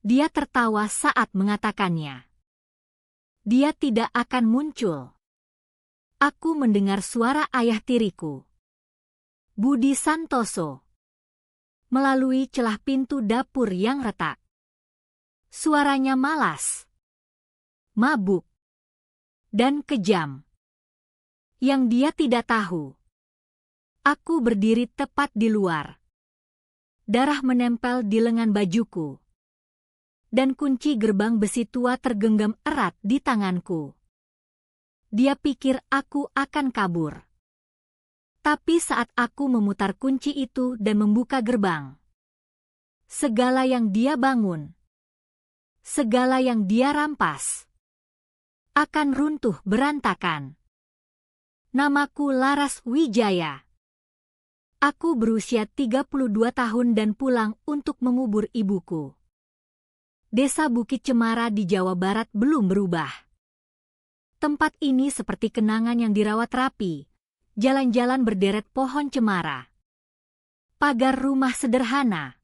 Dia tertawa saat mengatakannya. Dia tidak akan muncul. Aku mendengar suara ayah tiriku, Budi Santoso, melalui celah pintu dapur yang retak. Suaranya malas, mabuk, dan kejam. Yang dia tidak tahu, aku berdiri tepat di luar. Darah menempel di lengan bajuku. Dan kunci gerbang besi tua tergenggam erat di tanganku. Dia pikir aku akan kabur. Tapi saat aku memutar kunci itu dan membuka gerbang, segala yang dia bangun, segala yang dia rampas, akan runtuh berantakan. Namaku Laras Wijaya. Aku berusia 32 tahun dan pulang untuk mengubur ibuku. Desa Bukit Cemara di Jawa Barat belum berubah. Tempat ini seperti kenangan yang dirawat rapi, jalan-jalan berderet pohon cemara, pagar rumah sederhana,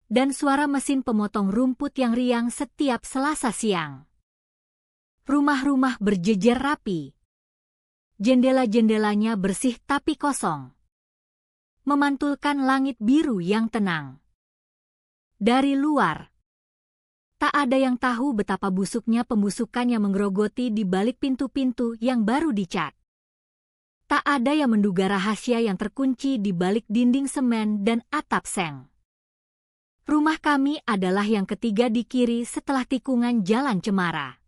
dan suara mesin pemotong rumput yang riang setiap Selasa siang. Rumah-rumah berjejer rapi. Jendela-jendelanya bersih tapi kosong, memantulkan langit biru yang tenang. Dari luar, tak ada yang tahu betapa busuknya pembusukan yang menggerogoti di balik pintu-pintu yang baru dicat. Tak ada yang menduga rahasia yang terkunci di balik dinding semen dan atap seng. Rumah kami adalah yang ketiga di kiri setelah tikungan Jalan Cemara.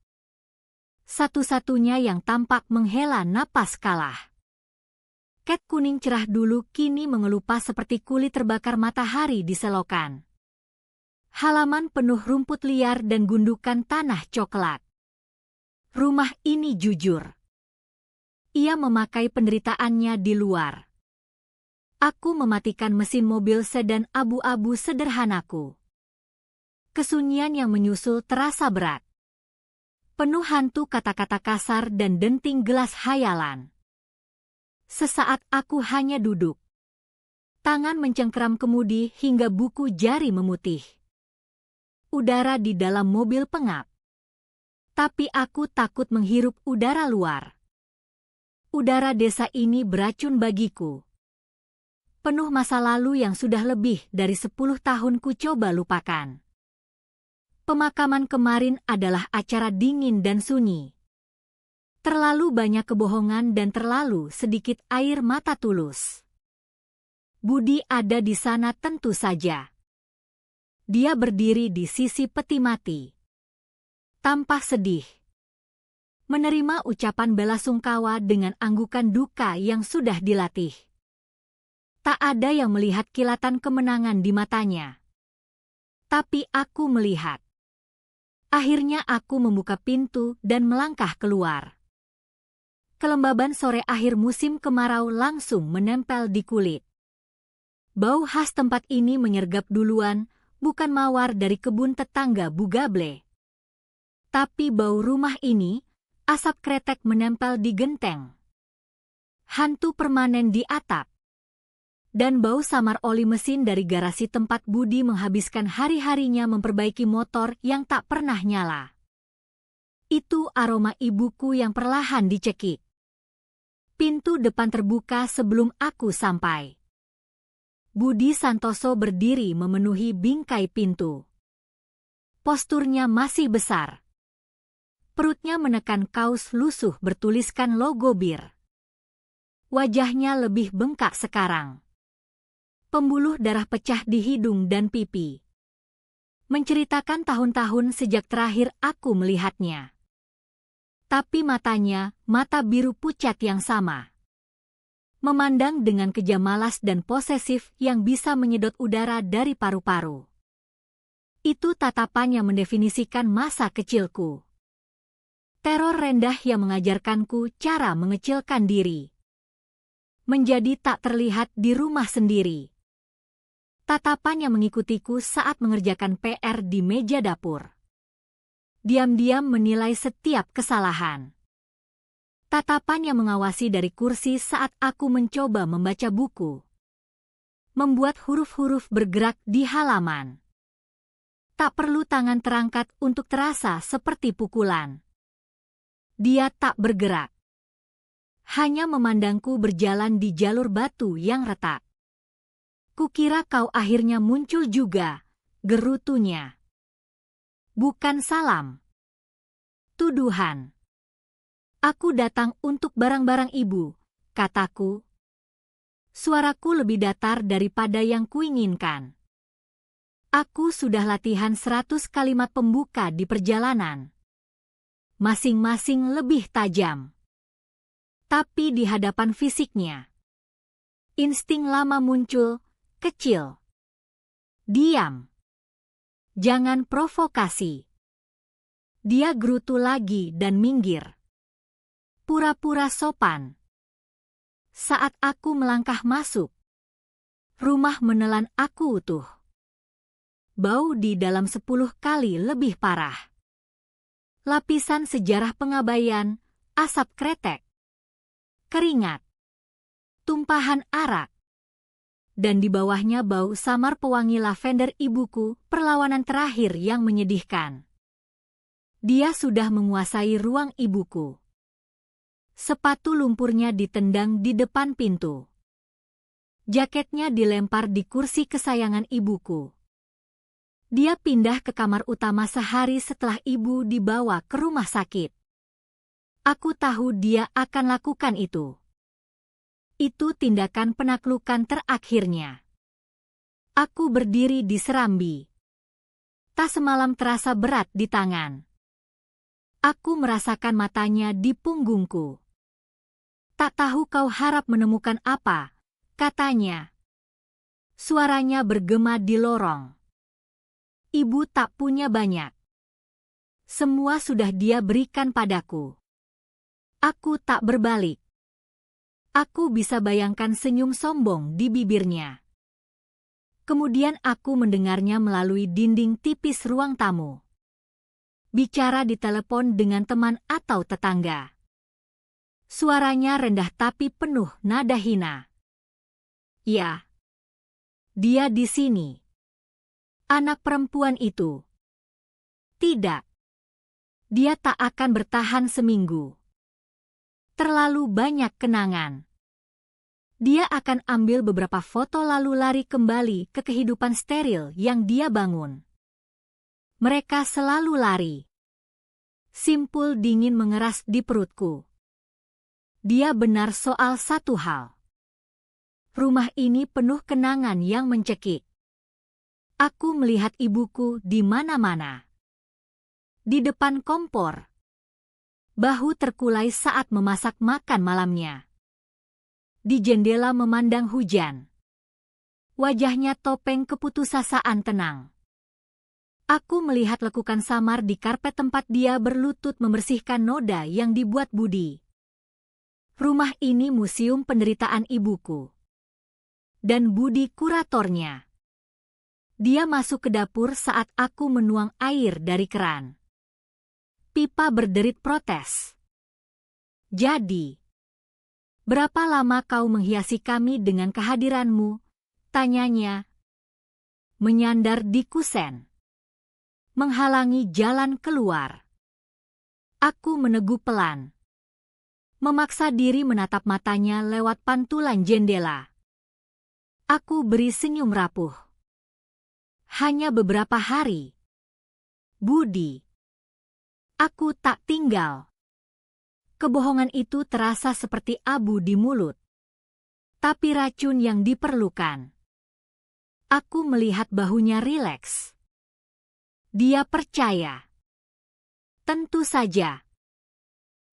Satu-satunya yang tampak menghela napas kalah. Cat kuning cerah dulu kini mengelupas seperti kulit terbakar matahari di selokan. Halaman penuh rumput liar dan gundukan tanah coklat. Rumah ini jujur. Ia memakai penderitaannya di luar. Aku mematikan mesin mobil sedan abu-abu sederhanaku. Kesunyian yang menyusul terasa berat. Penuh hantu kata-kata kasar dan denting gelas hayalan. Sesaat aku hanya duduk. Tangan mencengkeram kemudi hingga buku jari memutih. Udara di dalam mobil pengap. Tapi aku takut menghirup udara luar. Udara desa ini beracun bagiku. Penuh masa lalu yang sudah lebih dari 10 tahun ku coba lupakan. Pemakaman kemarin adalah acara dingin dan sunyi. Terlalu banyak kebohongan dan terlalu sedikit air mata tulus. Budi ada di sana tentu saja. Dia berdiri di sisi peti mati. Tampak sedih. Menerima ucapan bela sungkawa dengan anggukan duka yang sudah dilatih. Tak ada yang melihat kilatan kemenangan di matanya. Tapi aku melihat. Akhirnya aku membuka pintu dan melangkah keluar. Kelembaban sore akhir musim kemarau langsung menempel di kulit. Bau khas tempat ini menyergap duluan, bukan mawar dari kebun tetangga Bugable. Tapi bau rumah ini, asap kretek menempel di genteng. Hantu permanen di atap. Dan bau samar oli mesin dari garasi tempat Budi menghabiskan hari-harinya memperbaiki motor yang tak pernah nyala. Itu aroma ibuku yang perlahan dicekik. Pintu depan terbuka sebelum aku sampai. Budi Santoso berdiri memenuhi bingkai pintu. Posturnya masih besar. Perutnya menekan kaos lusuh bertuliskan logo bir. Wajahnya lebih bengkak sekarang. Pembuluh darah pecah di hidung dan pipi. Menceritakan tahun-tahun sejak terakhir aku melihatnya. Tapi matanya, mata biru pucat yang sama. Memandang dengan kejam malas dan posesif yang bisa menyedot udara dari paru-paru. Itu tatapan yang mendefinisikan masa kecilku. Teror rendah yang mengajarkanku cara mengecilkan diri. Menjadi tak terlihat di rumah sendiri. Tatapan yang mengikutiku saat mengerjakan PR di meja dapur. Diam-diam menilai setiap kesalahan. Tatapan yang mengawasi dari kursi saat aku mencoba membaca buku. Membuat huruf-huruf bergerak di halaman. Tak perlu tangan terangkat untuk terasa seperti pukulan. Dia tak bergerak. Hanya memandangku berjalan di jalur batu yang retak. Kukira kau akhirnya muncul juga, gerutunya. Bukan salam. Tuduhan. Aku datang untuk barang-barang ibu, kataku. Suaraku lebih datar daripada yang kuinginkan. Aku sudah latihan 100 kalimat pembuka di perjalanan. Masing-masing lebih tajam. Tapi di hadapan fisiknya, insting lama muncul, kecil. Diam. Jangan provokasi. Dia gerutu lagi dan minggir. Pura-pura sopan. Saat aku melangkah masuk, rumah menelan aku utuh. Bau di dalam 10 kali lebih parah. Lapisan sejarah pengabaian, asap kretek, keringat, tumpahan arak, dan di bawahnya bau samar pewangi lavender ibuku, perlawanan terakhir yang menyedihkan. Dia sudah menguasai ruang ibuku. Sepatu lumpurnya ditendang di depan pintu. Jaketnya dilempar di kursi kesayangan ibuku. Dia pindah ke kamar utama sehari setelah ibu dibawa ke rumah sakit. Aku tahu dia akan lakukan itu. Itu tindakan penaklukan terakhirnya. Aku berdiri di serambi. Tas semalam terasa berat di tangan. Aku merasakan matanya di punggungku. Tak tahu kau harap menemukan apa, katanya. Suaranya bergema di lorong. Ibu tak punya banyak. Semua sudah dia berikan padaku. Aku tak berbalik. Aku bisa bayangkan senyum sombong di bibirnya. Kemudian aku mendengarnya melalui dinding tipis ruang tamu. Bicara di telepon dengan teman atau tetangga. Suaranya rendah tapi penuh nada hina. Ya, dia di sini. Anak perempuan itu. Tidak. Dia tak akan bertahan seminggu. Terlalu banyak kenangan. Dia akan ambil beberapa foto lalu lari kembali ke kehidupan steril yang dia bangun. Mereka selalu lari. Simpul dingin mengeras di perutku. Dia benar soal satu hal. Rumah ini penuh kenangan yang mencekik. Aku melihat ibuku di mana-mana. Di depan kompor. Bahu terkulai saat memasak makan malamnya. Di jendela memandang hujan. Wajahnya topeng keputusasaan tenang. Aku melihat lekukan samar di karpet tempat dia berlutut membersihkan noda yang dibuat Budi. Rumah ini museum penderitaan ibuku. Dan Budi kuratornya. Dia masuk ke dapur saat aku menuang air dari keran. Pipa berderit protes. Jadi, berapa lama kau menghiasi kami dengan kehadiranmu? Tanyanya. Menyandar di kusen. Menghalangi jalan keluar. Aku meneguk pelan. Memaksa diri menatap matanya lewat pantulan jendela. Aku beri senyum rapuh. Hanya beberapa hari. Budi. Aku tak tinggal. Kebohongan itu terasa seperti abu di mulut. Tapi racun yang diperlukan. Aku melihat bahunya rileks. Dia percaya. Tentu saja.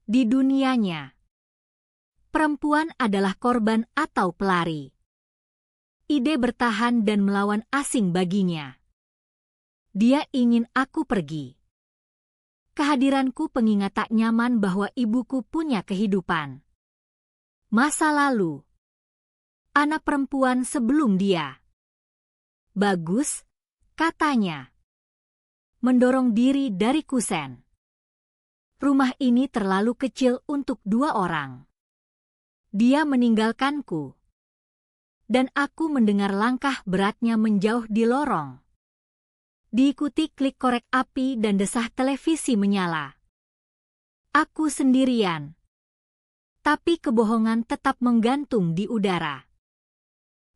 Di dunianya, perempuan adalah korban atau pelari. Ide bertahan dan melawan asing baginya. Dia ingin aku pergi. Kehadiranku pengingat tak nyaman bahwa ibuku punya kehidupan. Masa lalu. Anak perempuan sebelum dia. Bagus, katanya. Mendorong diri dari kusen. Rumah ini terlalu kecil untuk 2 orang. Dia meninggalkanku. Dan aku mendengar langkah beratnya menjauh di lorong. Diikuti klik korek api dan desah televisi menyala. Aku sendirian. Tapi kebohongan tetap menggantung di udara.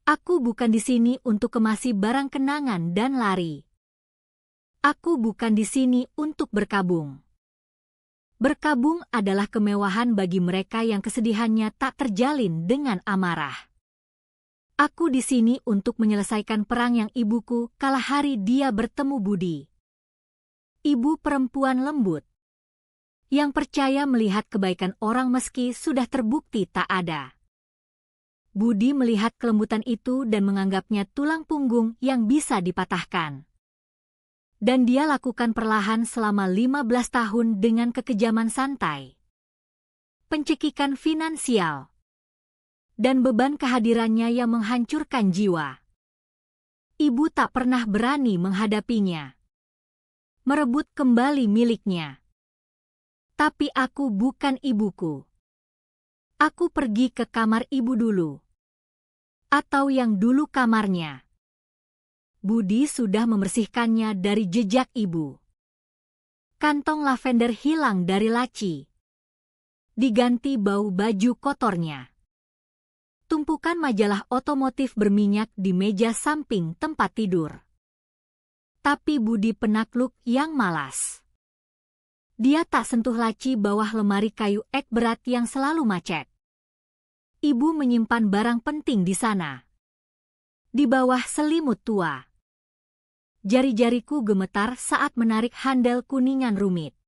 Aku bukan di sini untuk kemasi barang kenangan dan lari. Aku bukan di sini untuk berkabung. Berkabung adalah kemewahan bagi mereka yang kesedihannya tak terjalin dengan amarah. Aku di sini untuk menyelesaikan perang yang ibuku kala hari dia bertemu Budi. Ibu perempuan lembut, yang percaya melihat kebaikan orang meski sudah terbukti tak ada. Budi melihat kelembutan itu dan menganggapnya tulang punggung yang bisa dipatahkan. Dan dia lakukan perlahan selama 15 tahun dengan kekejaman santai. Pencekikan finansial. Dan beban kehadirannya yang menghancurkan jiwa. Ibu tak pernah berani menghadapinya. Merebut kembali miliknya. Tapi aku bukan ibuku. Aku pergi ke kamar ibu dulu. Atau yang dulu kamarnya. Budi sudah membersihkannya dari jejak ibu. Kantong lavender hilang dari laci. Diganti bau baju kotornya. Tumpukan majalah otomotif berminyak di meja samping tempat tidur. Tapi Budi penakluk yang malas. Dia tak sentuh laci bawah lemari kayu ek berat yang selalu macet. Ibu menyimpan barang penting di sana. Di bawah selimut tua. Jari-jariku gemetar saat menarik handel kuningan rumit.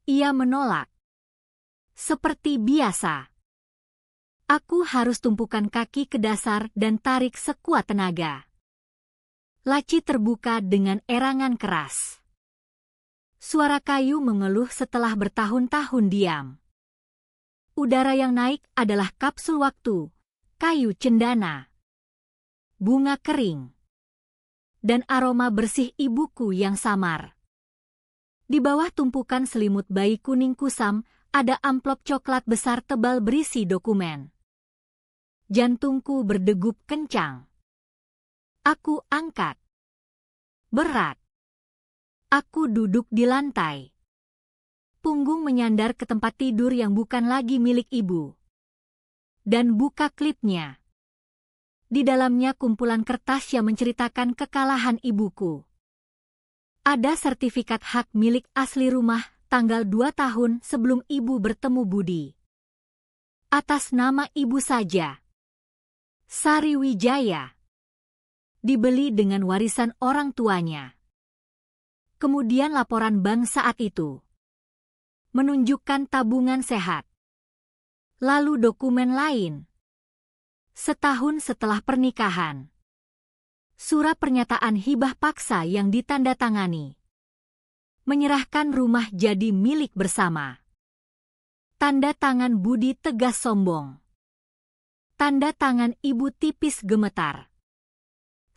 Ia menolak. Seperti biasa. Aku harus tumpukan kaki ke dasar dan tarik sekuat tenaga. Laci terbuka dengan erangan keras. Suara kayu mengeluh setelah bertahun-tahun diam. Udara yang naik adalah kapsul waktu, kayu cendana, bunga kering, dan aroma bersih ibuku yang samar. Di bawah tumpukan selimut bayi kuning kusam, ada amplop coklat besar tebal berisi dokumen. Jantungku berdegup kencang. Aku angkat. Berat. Aku duduk di lantai. Punggung menyandar ke tempat tidur yang bukan lagi milik ibu. Dan buka klipnya. Di dalamnya kumpulan kertas yang menceritakan kekalahan ibuku. Ada sertifikat hak milik asli rumah tanggal 2 tahun sebelum ibu bertemu Budi. Atas nama ibu saja. Sari Wijaya. Dibeli dengan warisan orang tuanya. Kemudian laporan bank saat itu. Menunjukkan tabungan sehat. Lalu dokumen lain. Setahun setelah pernikahan. Surat pernyataan hibah paksa yang ditandatangani. Menyerahkan rumah jadi milik bersama. Tanda tangan Budi tegas sombong. Tanda tangan ibu tipis gemetar.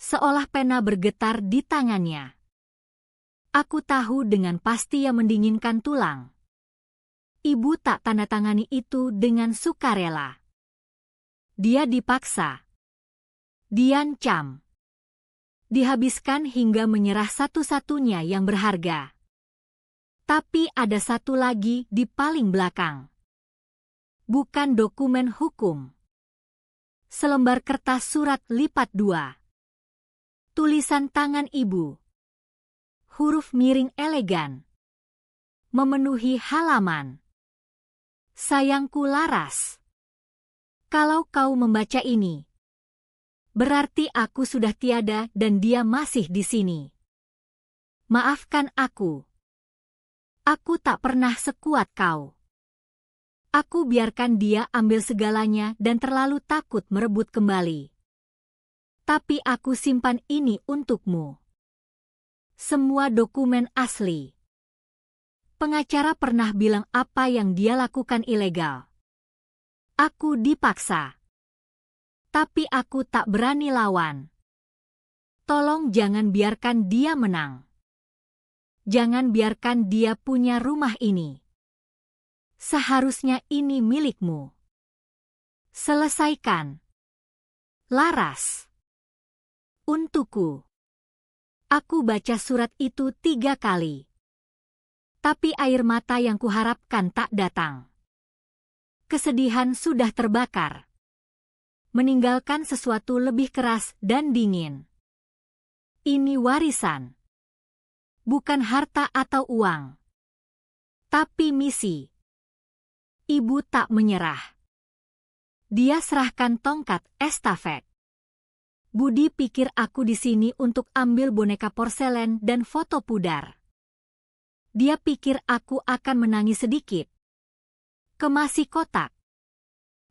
Seolah pena bergetar di tangannya. Aku tahu dengan pasti yang mendinginkan tulang. Ibu tak tanda tangani itu dengan sukarela. Dia dipaksa. Diancam. Dihabiskan hingga menyerah satu-satunya yang berharga. Tapi ada satu lagi di paling belakang. Bukan dokumen hukum. Selembar kertas surat lipat 2. Tulisan tangan ibu. Huruf miring elegan. Memenuhi halaman. Sayangku Laras. Kalau kau membaca ini, berarti aku sudah tiada dan dia masih di sini. Maafkan aku. Aku tak pernah sekuat kau. Aku biarkan dia ambil segalanya dan terlalu takut merebut kembali. Tapi aku simpan ini untukmu. Semua dokumen asli. Pengacara pernah bilang apa yang dia lakukan ilegal. Aku dipaksa. Tapi aku tak berani lawan. Tolong jangan biarkan dia menang. Jangan biarkan dia punya rumah ini. Seharusnya ini milikmu. Selesaikan. Laras. Untukku. Aku baca surat itu 3 kali. Tapi air mata yang kuharapkan tak datang. Kesedihan sudah terbakar. Meninggalkan sesuatu lebih keras dan dingin. Ini warisan. Bukan harta atau uang. Tapi misi. Ibu tak menyerah. Dia serahkan tongkat estafet. Budi pikir aku di sini untuk ambil boneka porselen dan foto pudar. Dia pikir aku akan menangis sedikit. Kemasi kotak.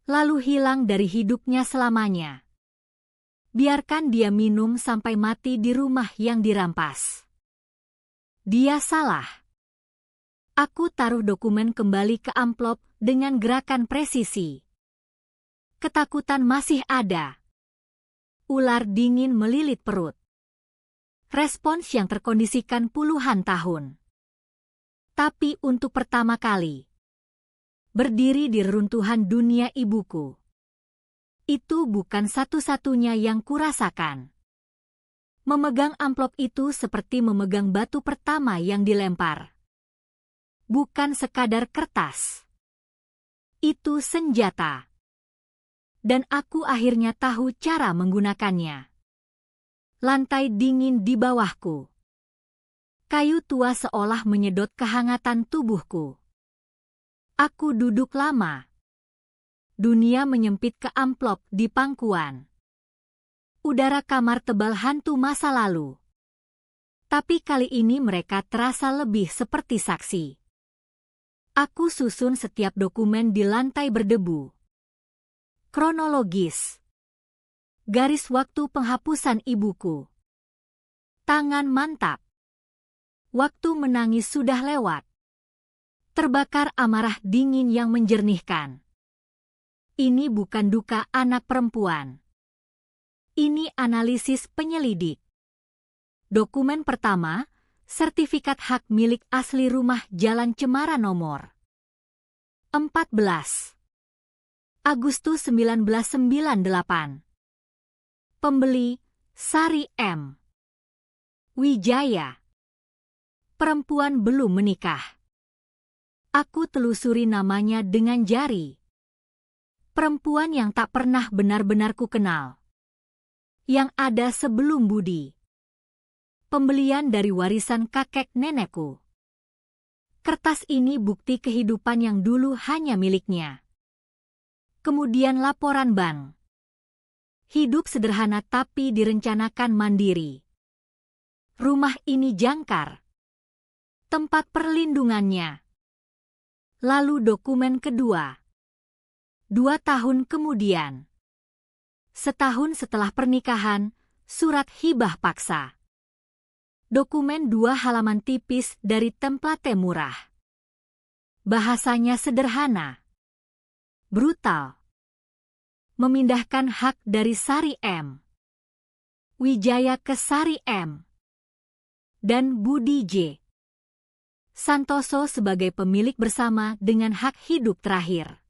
Lalu hilang dari hidupnya selamanya. Biarkan dia minum sampai mati di rumah yang dirampas. Dia salah. Aku taruh dokumen kembali ke amplop dengan gerakan presisi. Ketakutan masih ada. Ular dingin melilit perut. Respons yang terkondisikan puluhan tahun. Tapi untuk pertama kali. Berdiri di reruntuhan dunia ibuku. Itu bukan satu-satunya yang kurasakan. Memegang amplop itu seperti memegang batu pertama yang dilempar. Bukan sekadar kertas. Itu senjata. Dan aku akhirnya tahu cara menggunakannya. Lantai dingin di bawahku. Kayu tua seolah menyedot kehangatan tubuhku. Aku duduk lama. Dunia menyempit ke amplop di pangkuan. Udara kamar tebal hantu masa lalu. Tapi kali ini mereka terasa lebih seperti saksi. Aku susun setiap dokumen di lantai berdebu. Kronologis. Garis waktu penghapusan ibuku. Tangan mantap. Waktu menangis sudah lewat. Terbakar amarah dingin yang menjernihkan. Ini bukan duka anak perempuan. Ini analisis penyelidik. Dokumen pertama, sertifikat hak milik asli rumah Jalan Cemara nomor 14. Agustus 1998. Pembeli, Sari M. Wijaya. Perempuan belum menikah. Aku telusuri namanya dengan jari. Perempuan yang tak pernah benar-benar ku kenal. Yang ada sebelum Budi. Pembelian dari warisan kakek nenekku. Kertas ini bukti kehidupan yang dulu hanya miliknya. Kemudian laporan bank. Hidup sederhana tapi direncanakan mandiri. Rumah ini jangkar. Tempat perlindungannya. Lalu dokumen kedua. 2 tahun kemudian. Setahun setelah pernikahan, surat hibah paksa. Dokumen 2 halaman tipis dari template murah. Bahasanya sederhana. Brutal. Memindahkan hak dari Sari M. Wijaya ke Sari M. Dan Budi J. Santoso sebagai pemilik bersama dengan hak hidup terakhir.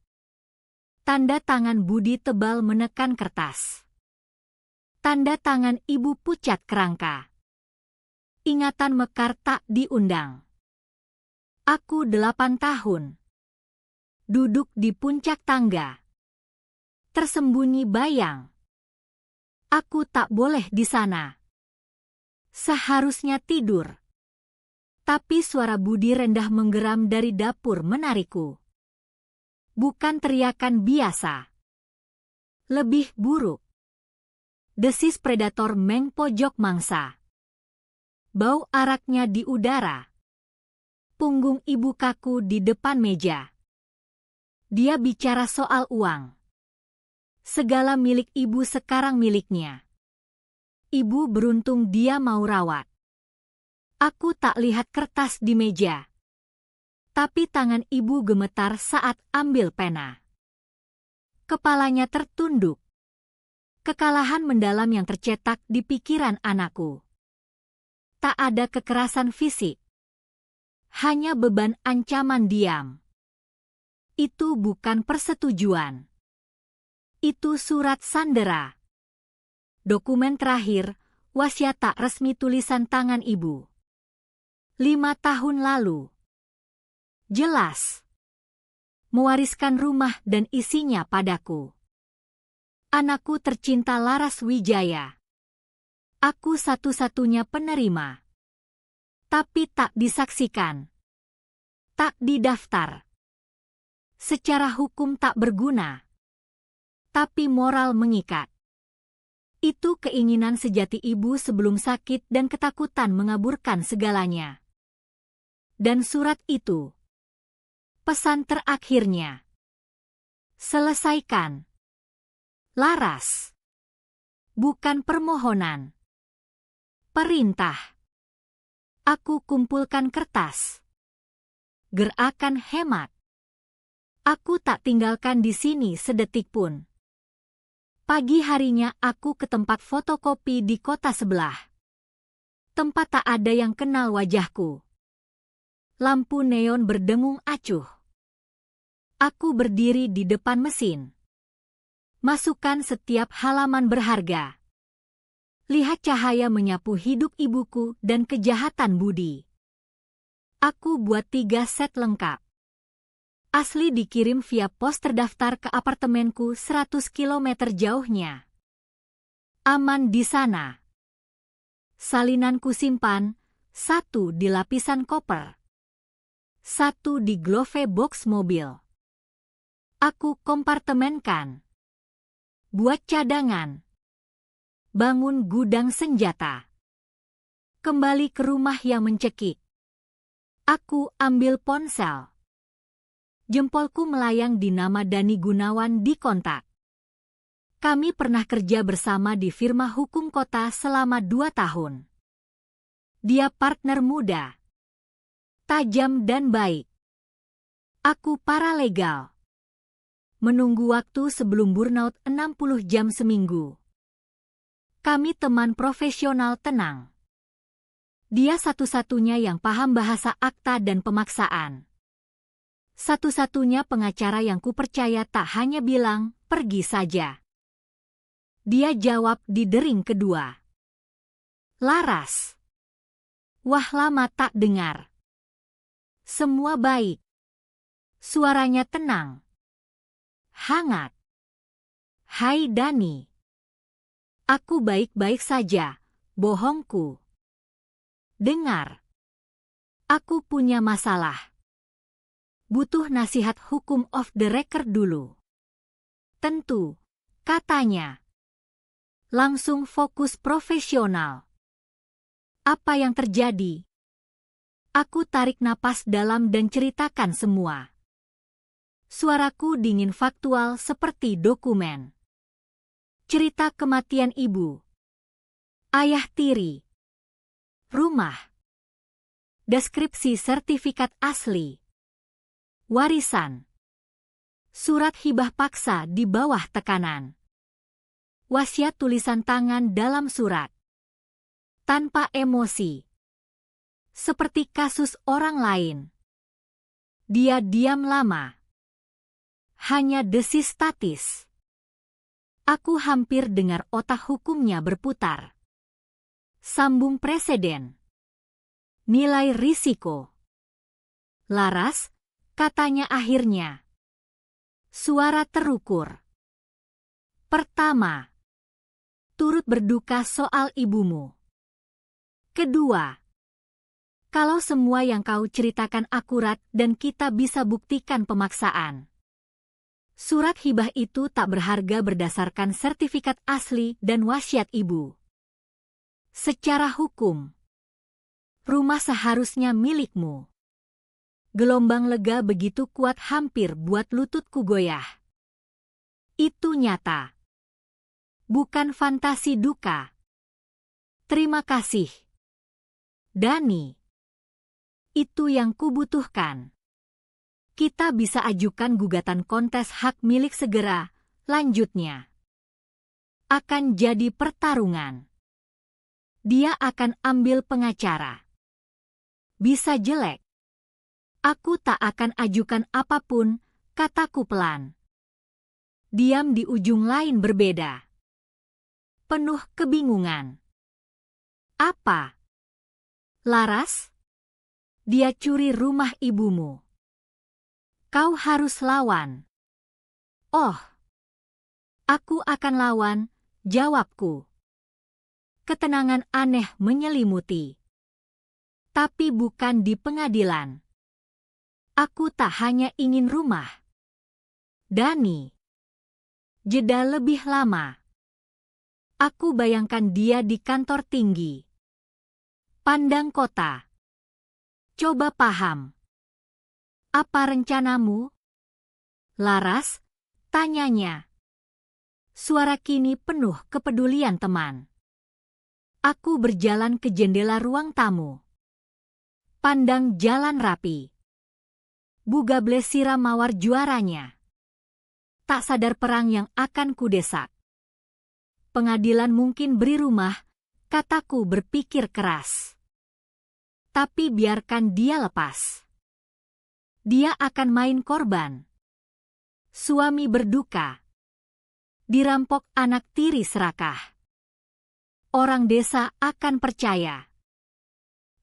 Tanda tangan Budi tebal menekan kertas. Tanda tangan ibu pucat kerangka. Ingatan mekar tak diundang. Aku 8 tahun. Duduk di puncak tangga. Tersembunyi bayang. Aku tak boleh di sana. Seharusnya tidur. Tapi suara Budi rendah menggeram dari dapur menarikku. Bukan teriakan biasa. Lebih buruk. Desis predator mengpojok mangsa. Bau araknya di udara. Punggung ibu kaku di depan meja. Dia bicara soal uang. Segala milik ibu sekarang miliknya. Ibu beruntung dia mau rawat. Aku tak lihat kertas di meja. Tapi tangan ibu gemetar saat ambil pena. Kepalanya tertunduk. Kekalahan mendalam yang tercetak di pikiran anakku. Tak ada kekerasan fisik. Hanya beban ancaman diam. Itu bukan persetujuan. Itu surat sandera. Dokumen terakhir, Wasiat tak resmi tulisan tangan ibu. 5 tahun lalu. Jelas. Mewariskan rumah dan isinya padaku. Anakku tercinta Laras Wijaya. Aku satu-satunya penerima. Tapi tak disaksikan. Tak didaftar. Secara hukum tak berguna. Tapi moral mengikat. Itu keinginan sejati ibu sebelum sakit dan ketakutan mengaburkan segalanya. Dan surat itu. Pesan terakhirnya. Selesaikan. Laras. Bukan permohonan. Perintah. Aku kumpulkan kertas. Gerakan hemat. Aku tak tinggalkan di sini sedetik pun. Pagi harinya aku ke tempat fotokopi di kota sebelah. Tempat tak ada yang kenal wajahku. Lampu neon berdengung acuh. Aku berdiri di depan mesin. Masukkan setiap halaman berharga. Lihat cahaya menyapu hidup ibuku dan kejahatan budi. Aku buat 3 set lengkap. Asli dikirim via pos terdaftar ke apartemenku 100 km jauhnya. Aman di sana. Salinanku simpan, 1 di lapisan koper. 1 di glove box mobil. Aku kompartemenkan. Buat cadangan. Bangun gudang senjata. Kembali ke rumah yang mencekik. Aku ambil ponsel. Jempolku melayang di nama Dani Gunawan di kontak. Kami pernah kerja bersama di firma hukum kota selama 2 tahun. Dia partner muda. Tajam dan baik. Aku paralegal. Menunggu waktu sebelum burnout 60 jam seminggu. Kami teman profesional tenang. Dia satu-satunya yang paham bahasa akta dan pemaksaan. Satu-satunya pengacara yang kupercaya tak hanya bilang, pergi saja. Dia jawab di dering kedua. Laras. Wah, lama tak dengar. Semua baik. Suaranya tenang. Hangat. Hai Dani. Aku baik-baik saja, bohongku. Dengar. Aku punya masalah. Butuh nasihat hukum off the record dulu. Tentu, katanya. Langsung fokus profesional. Apa yang terjadi? Aku tarik napas dalam dan ceritakan semua. Suaraku dingin faktual seperti dokumen. Cerita kematian ibu. Ayah tiri. Rumah. Deskripsi sertifikat asli. Warisan. Surat hibah paksa di bawah tekanan. Wasiat tulisan tangan dalam surat. Tanpa emosi. Seperti kasus orang lain. Dia diam lama. Hanya desis statis. Aku hampir dengar otak hukumnya berputar. Sambung preseden. Nilai risiko. Laras, katanya akhirnya. Suara terukur. Pertama. Turut berduka soal ibumu. Kedua. Kalau semua yang kau ceritakan akurat dan kita bisa buktikan pemaksaan. Surat hibah itu tak berharga berdasarkan sertifikat asli dan wasiat ibu. Secara hukum, rumah seharusnya milikmu. Gelombang lega begitu kuat hampir buat lututku goyah. Itu nyata. Bukan fantasi duka. Terima kasih. Dani. Itu yang kubutuhkan. Kita bisa ajukan gugatan kontes hak milik segera, lanjutnya. Akan jadi pertarungan. Dia akan ambil pengacara. Bisa jelek. Aku tak akan ajukan apapun, kataku pelan. Diam di ujung lain berbeda. Penuh kebingungan. Apa? Laras? Dia curi rumah ibumu. Kau harus lawan. Oh, aku akan lawan, jawabku. Ketenangan aneh menyelimuti. Tapi bukan di pengadilan. Aku tak hanya ingin rumah. Dani. Jeda lebih lama. Aku bayangkan dia di kantor tinggi. Pandang kota. Coba paham. Apa rencanamu? Laras, tanyanya. Suara kini penuh kepedulian teman. Aku berjalan ke jendela ruang tamu. Pandang jalan rapi. Bugable siram mawar juaranya. Tak sadar perang yang akan kudesak. Pengadilan mungkin beri rumah, kataku berpikir keras. Tapi biarkan dia lepas. Dia akan main korban. Suami berduka. Dirampok anak tiri serakah. Orang desa akan percaya.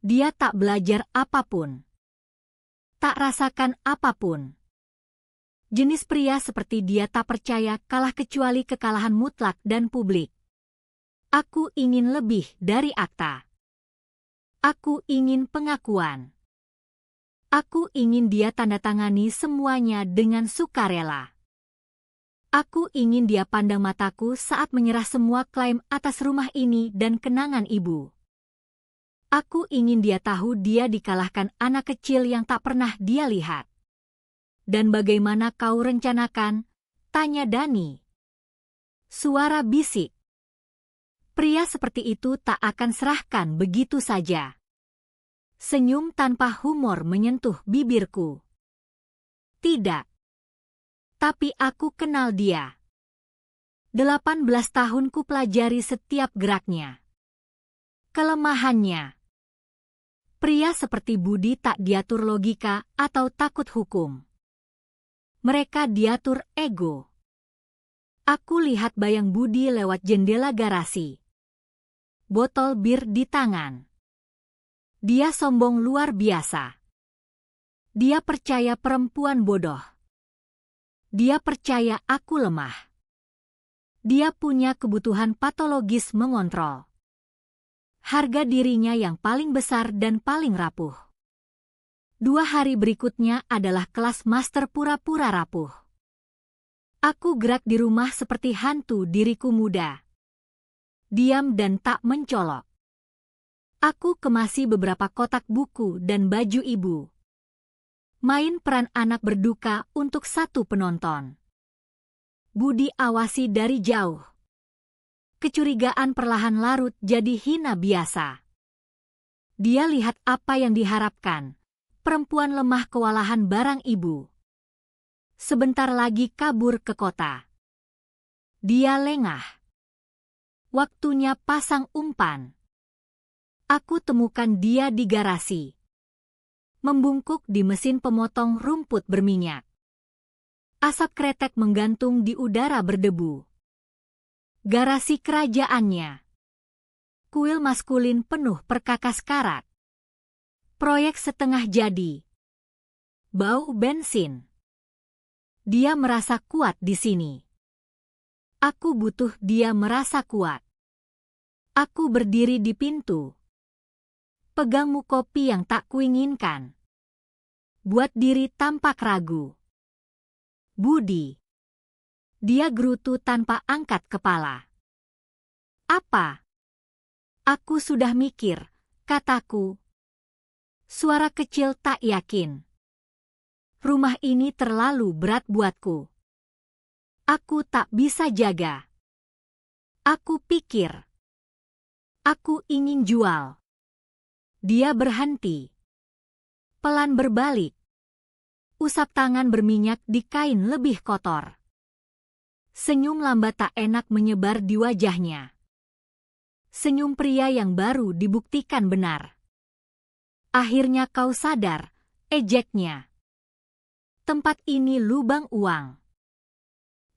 Dia tak belajar apapun. Tak rasakan apapun. Jenis pria seperti dia tak percaya kalah kecuali kekalahan mutlak dan publik. Aku ingin lebih dari akta. Aku ingin pengakuan. Aku ingin dia tanda tangani semuanya dengan sukarela. Aku ingin dia pandang mataku saat menyerah semua klaim atas rumah ini dan kenangan ibu. Aku ingin dia tahu dia dikalahkan anak kecil yang tak pernah dia lihat. Dan bagaimana kau rencanakan? Tanya Dani. Suara bisik. Pria seperti itu tak akan serahkan begitu saja. Senyum tanpa humor menyentuh bibirku. Tidak. Tapi aku kenal dia. 18 tahun ku pelajari setiap geraknya. Kelemahannya. Pria seperti Budi tak diatur logika atau takut hukum. Mereka diatur ego. Aku lihat bayang Budi lewat jendela garasi. Botol bir di tangan. Dia sombong luar biasa. Dia percaya perempuan bodoh. Dia percaya aku lemah. Dia punya kebutuhan patologis mengontrol. Harga dirinya yang paling besar dan paling rapuh. 2 hari berikutnya adalah kelas master pura-pura rapuh. Aku gerak di rumah seperti hantu diriku muda. Diam dan tak mencolok. Aku kemasi beberapa kotak buku dan baju ibu. Main peran anak berduka untuk satu penonton. Budi awasi dari jauh. Kecurigaan perlahan larut jadi hina biasa. Dia lihat apa yang diharapkan. Perempuan lemah kewalahan barang ibu. Sebentar lagi kabur ke kota. Dia lengah. Waktunya pasang umpan. Aku temukan dia di garasi. Membungkuk di mesin pemotong rumput berminyak. Asap kretek menggantung di udara berdebu. Garasi kerajaannya. Kuil maskulin penuh perkakas karat. Proyek setengah jadi. Bau bensin. Dia merasa kuat di sini. Aku butuh dia merasa kuat. Aku berdiri di pintu. Pegang mu kopi yang tak kuinginkan. Buat diri tampak ragu. Budi. Dia gerutu tanpa angkat kepala. Apa? Aku sudah mikir, kataku. Suara kecil tak yakin. Rumah ini terlalu berat buatku. Aku tak bisa jaga. Aku pikir. Aku ingin jual. Dia berhenti. Pelan berbalik. Usap tangan berminyak di kain lebih kotor. Senyum lambat tak enak menyebar di wajahnya. Senyum pria yang baru dibuktikan benar. Akhirnya kau sadar, ejeknya. Tempat ini lubang uang.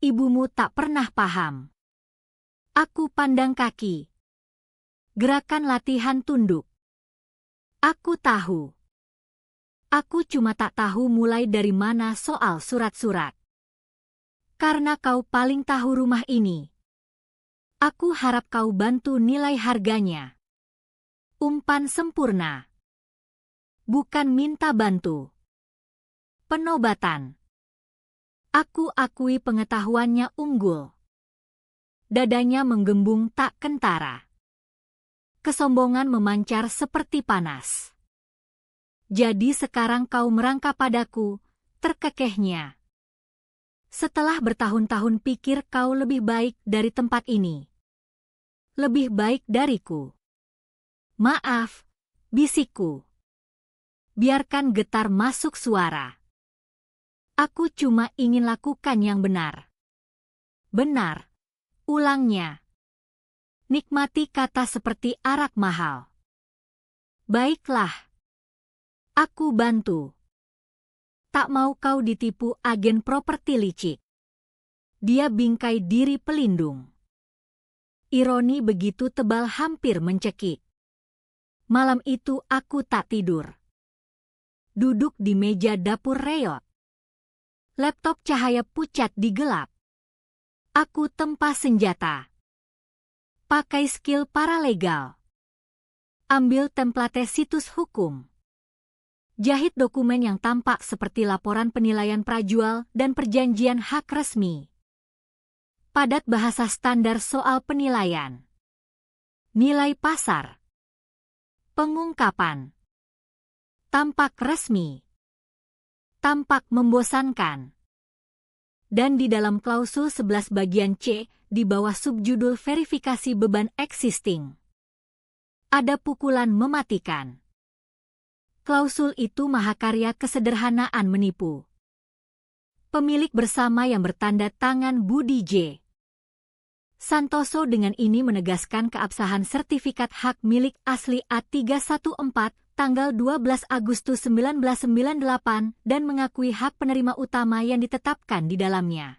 Ibumu tak pernah paham. Aku pandang kaki. Gerakan latihan tunduk. Aku tahu. Aku cuma tak tahu mulai dari mana soal surat-surat. Karena kau paling tahu rumah ini. Aku harap kau bantu nilai harganya. Umpan sempurna. Bukan minta bantu. Penobatan. Aku akui pengetahuannya unggul. Dadanya menggembung tak kentara. Kesombongan memancar seperti panas. Jadi sekarang kau merangkap padaku, terkekehnya. Setelah bertahun-tahun pikir kau lebih baik dari tempat ini. Lebih baik dariku. Maaf, bisikku. Biarkan getar masuk suara. Aku cuma ingin lakukan yang benar. Benar, ulangnya. Nikmati kata seperti arak mahal. Baiklah. Aku bantu. Tak mau kau ditipu agen properti licik. Dia bingkai diri pelindung. Ironi begitu tebal hampir mencekik. Malam itu aku tak tidur. Duduk di meja dapur reot. Laptop cahaya pucat di gelap. Aku tempa senjata. Pakai skill paralegal. Ambil template situs hukum. Jahit dokumen yang tampak seperti laporan penilaian prajual dan perjanjian hak resmi. Padat bahasa standar soal penilaian. Nilai pasar. Pengungkapan. Tampak resmi. Tampak membosankan. Dan di dalam klausul 11 bagian C, di bawah subjudul verifikasi beban existing. Ada pukulan mematikan. Klausul itu mahakarya kesederhanaan menipu. Pemilik bersama yang bertanda tangan Budi J. Santoso dengan ini menegaskan keabsahan sertifikat hak milik asli A314 tanggal 12 Agustus 1998 dan mengakui hak penerima utama yang ditetapkan di dalamnya.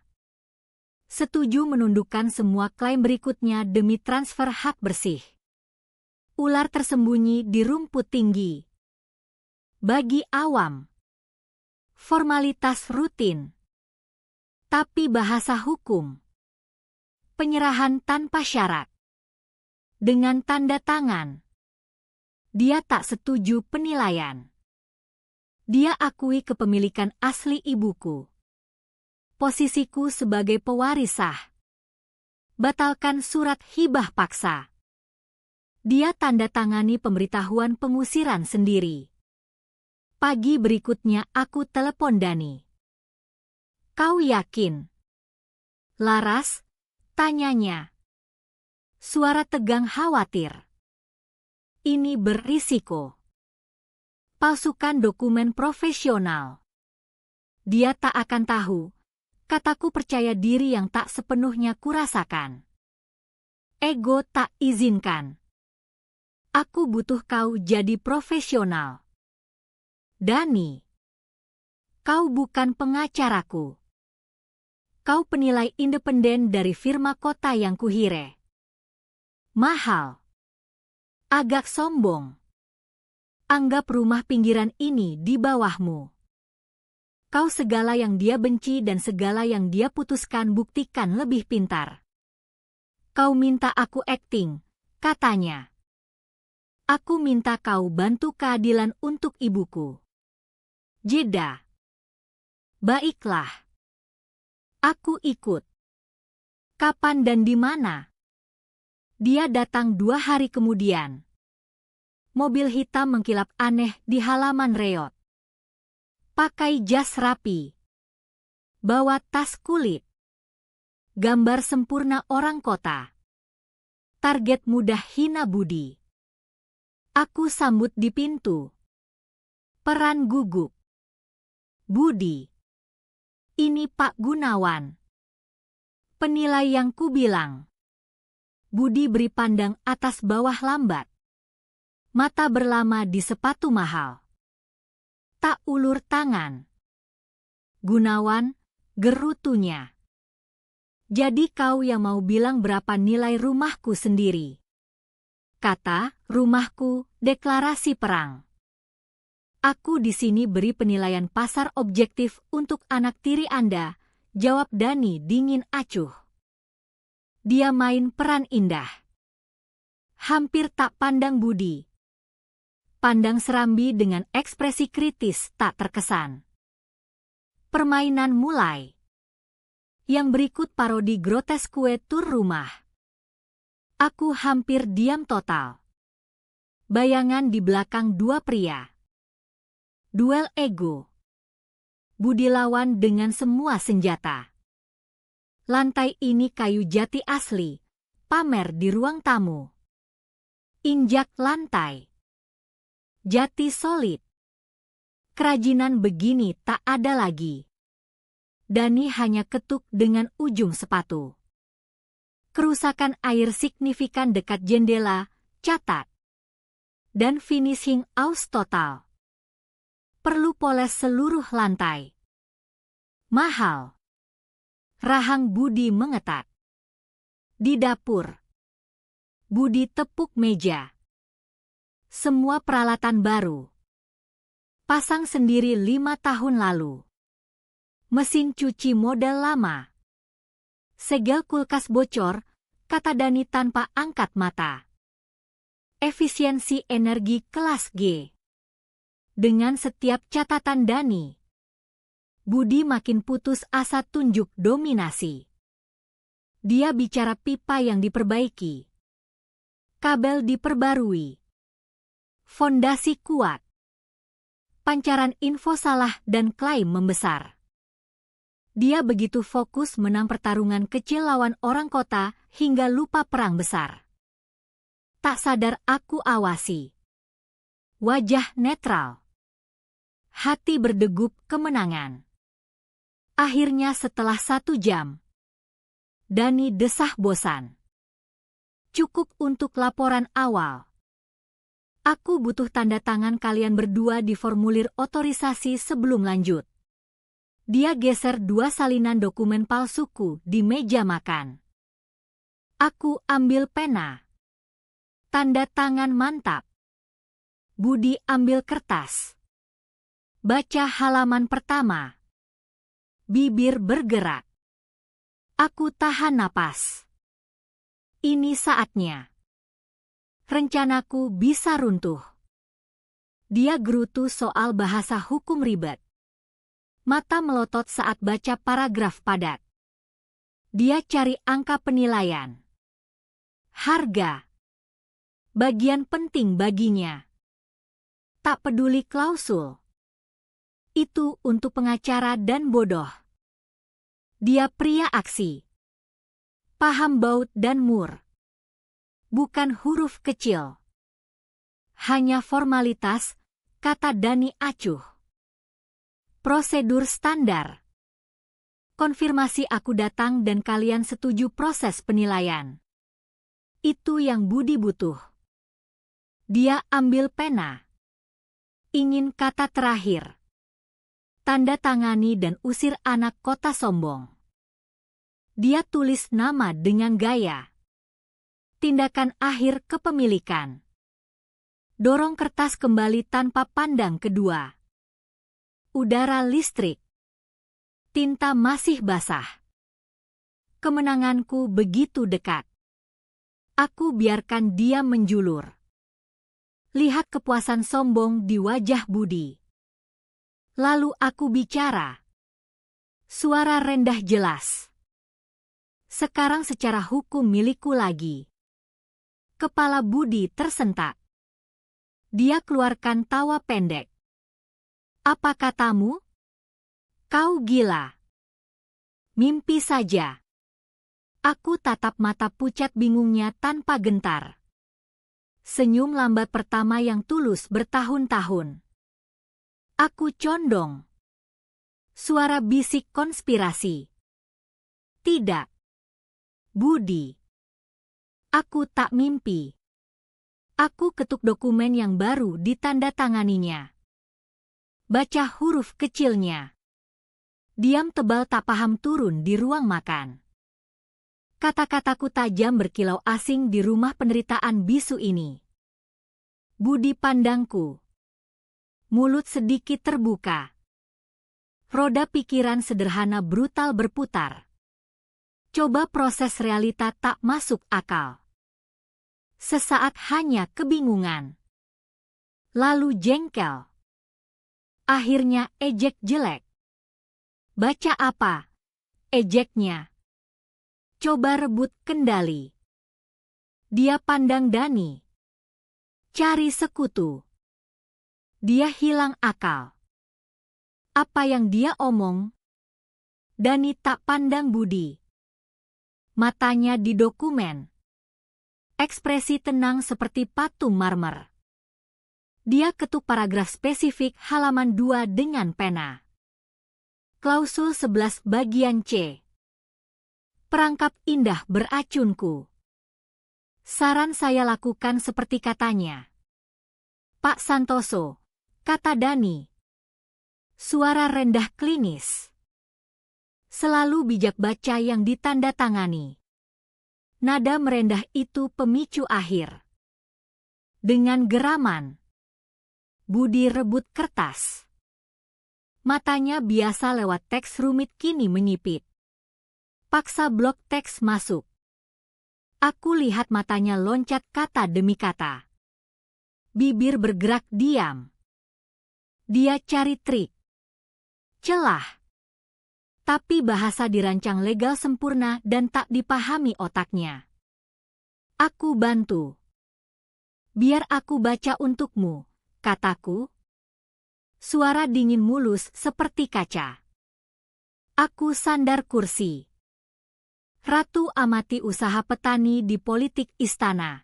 Setuju menundukkan semua klaim berikutnya demi transfer hak bersih. Ular tersembunyi di rumput tinggi. Bagi awam. Formalitas rutin. Tapi bahasa hukum. Penyerahan tanpa syarat. Dengan tanda tangan. Dia tak setuju penilaian. Dia akui kepemilikan asli ibuku. Posisiku sebagai pewaris sah. Batalkan surat hibah paksa. Dia tanda tangani pemberitahuan pengusiran sendiri. Pagi berikutnya aku telepon Dani. Kau yakin? Laras, tanyanya. Suara tegang khawatir. Ini berisiko. Palsukan dokumen profesional. Dia tak akan tahu. Kataku percaya diri yang tak sepenuhnya kurasakan. Ego tak izinkan. Aku butuh kau jadi profesional. Dani. Kau bukan pengacaraku. Kau penilai independen dari firma kota yang kuhire. Mahal. Agak sombong. Anggap rumah pinggiran ini di bawahmu. Kau segala yang dia benci dan segala yang dia putuskan buktikan lebih pintar. Kau minta aku acting, katanya. Aku minta kau bantu keadilan untuk ibuku. Jeda. Baiklah. Aku ikut. Kapan dan di mana? Dia datang 2 hari kemudian. Mobil hitam mengkilap aneh di halaman reot. Pakai jas rapi. Bawa tas kulit. Gambar sempurna orang kota. Target mudah hina budi. Aku sambut di pintu. Peran gugup. Budi. Ini Pak Gunawan. Penilai yang kubilang. Budi beri pandang atas bawah lambat. Mata berlama di sepatu mahal. Tak ulur tangan. Gunawan, gerutunya. Jadi kau yang mau bilang berapa nilai rumahku sendiri. kata, rumahku, deklarasi perang. Aku di sini beri penilaian pasar objektif untuk anak tiri Anda, jawab Dani dingin acuh. Dia main peran indah. Hampir tak pandang Budi. Pandang Serambi dengan ekspresi kritis tak terkesan. Permainan mulai. Yang berikut parodi groteskue tur rumah. Aku hampir diam total. Bayangan di belakang dua pria. Duel ego. Budi lawan dengan semua senjata. Lantai ini kayu jati asli, pamer di ruang tamu. Injak lantai. Jati solid. Kerajinan begini tak ada lagi. Dani hanya ketuk dengan ujung sepatu. Kerusakan air signifikan dekat jendela, catat. Dan finishing aus total. Perlu poles seluruh lantai. Mahal. Rahang Budi mengetat. Di dapur. Budi tepuk meja. Semua peralatan baru. Pasang sendiri 5 tahun lalu. Mesin cuci model lama. Segel kulkas bocor, kata Dani tanpa angkat mata. Efisiensi energi kelas G. Dengan setiap catatan Dani, Budi makin putus asa tunjuk dominasi. Dia bicara pipa yang diperbaiki. Kabel diperbarui. Fondasi kuat. Pancaran info salah dan klaim membesar. Dia begitu fokus menang pertarungan kecil lawan orang kota hingga lupa perang besar. Tak sadar aku awasi. Wajah netral. Hati berdegup kemenangan. Akhirnya setelah 1 jam. Dani desah bosan. Cukup untuk laporan awal. Aku butuh tanda tangan kalian berdua di formulir otorisasi sebelum lanjut. Dia geser 2 salinan dokumen palsuku di meja makan. Aku ambil pena. Tanda tangan mantap. Budi ambil kertas. Baca halaman pertama. Bibir bergerak. Aku tahan napas. Ini saatnya. Rencanaku bisa runtuh. Dia gerutu soal bahasa hukum ribet. Mata melotot saat baca paragraf padat. Dia cari angka penilaian. Harga. Bagian penting baginya. Tak peduli klausul. Itu untuk pengacara dan bodoh. Dia pria aksi. Paham baut dan mur. Bukan huruf kecil. Hanya formalitas, kata Dani acuh. Prosedur standar. Konfirmasi aku datang dan kalian setuju proses penilaian. Itu yang Budi butuh. Dia ambil pena. Ingin kata terakhir. Tanda tangani dan usir anak kota sombong. Dia tulis nama dengan gaya. Tindakan akhir kepemilikan. Dorong kertas kembali tanpa pandang kedua. Udara listrik. Tinta masih basah. Kemenanganku begitu dekat. Aku biarkan dia menjulur. Lihat kepuasan sombong di wajah Budi. Lalu aku bicara. Suara rendah jelas. Sekarang secara hukum milikku lagi. Kepala Budi tersentak. Dia keluarkan tawa pendek. Apa katamu? Kau gila. Mimpi saja. Aku tatap mata pucat bingungnya tanpa gentar. Senyum lambat pertama yang tulus bertahun-tahun. Aku condong. Suara bisik konspirasi. Tidak. Budi. Aku tak mimpi. Aku ketuk dokumen yang baru ditandatanganinya. Baca huruf kecilnya. Diam tebal tak paham turun di ruang makan. Kata-kataku tajam berkilau asing di rumah penderitaan bisu ini. Budi pandangku. Mulut sedikit terbuka. Roda pikiran sederhana brutal berputar. Coba proses realita tak masuk akal. Sesaat hanya kebingungan. Lalu jengkel. Akhirnya ejek jelek. Baca apa? Ejeknya. Coba rebut kendali. Dia pandang Dani. Cari sekutu. Dia hilang akal. Apa yang dia omong? Dani tak pandang Budi. Matanya di dokumen. Ekspresi tenang seperti patung marmer. Dia ketuk paragraf spesifik halaman 2 dengan pena. Klausul 11 bagian C. Perangkap indah beracunku. Saran saya lakukan seperti katanya. Pak Santoso, kata Dani. Suara rendah klinis. Selalu bijak baca yang ditandatangani. Nada merendah itu pemicu akhir. Dengan geraman. Budi rebut kertas. Matanya biasa lewat teks rumit kini menyipit. Paksa blok teks masuk. Aku lihat matanya loncat kata demi kata. Bibir bergerak diam. Dia cari trik. Celah. Tapi bahasa dirancang legal sempurna dan tak dipahami otaknya. Aku bantu. Biar aku baca untukmu, kataku. Suara dingin mulus seperti kaca. Aku sandar kursi. Ratu amati usaha petani di politik istana.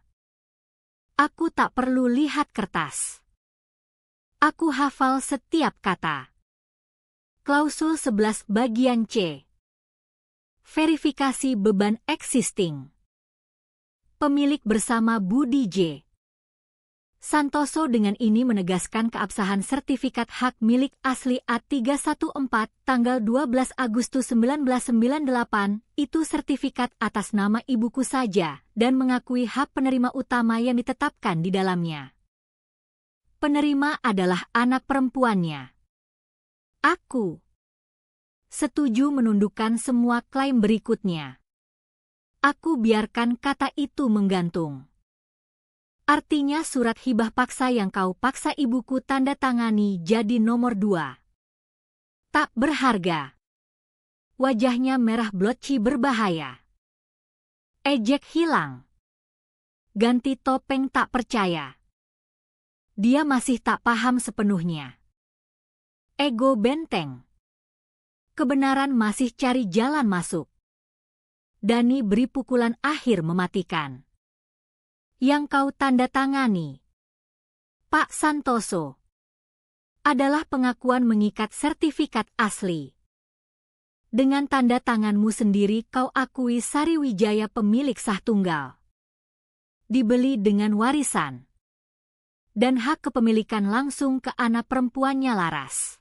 Aku tak perlu lihat kertas. Aku hafal setiap kata. Klausul 11 bagian C. Verifikasi beban existing. Pemilik bersama Budi J. Santoso dengan ini menegaskan keabsahan sertifikat hak milik asli A314 tanggal 12 Agustus 1998, itu sertifikat atas nama ibuku saja, dan mengakui hak penerima utama yang ditetapkan di dalamnya. Penerima adalah anak perempuannya. Aku setuju menundukkan semua klaim berikutnya. Aku biarkan kata itu menggantung. Artinya surat hibah paksa yang kau paksa ibuku tanda tangani jadi nomor 2. Tak berharga. Wajahnya merah blotchi berbahaya. Ejek hilang. Ganti topeng tak percaya. Dia masih tak paham sepenuhnya. Ego benteng. Kebenaran masih cari jalan masuk. Dani beri pukulan akhir mematikan. Yang kau tanda tangani, Pak Santoso, adalah pengakuan mengikat sertifikat asli. Dengan tanda tanganmu sendiri kau akui Sariwijaya pemilik sah tunggal. Dibeli dengan warisan. Dan hak kepemilikan langsung ke anak perempuannya Laras.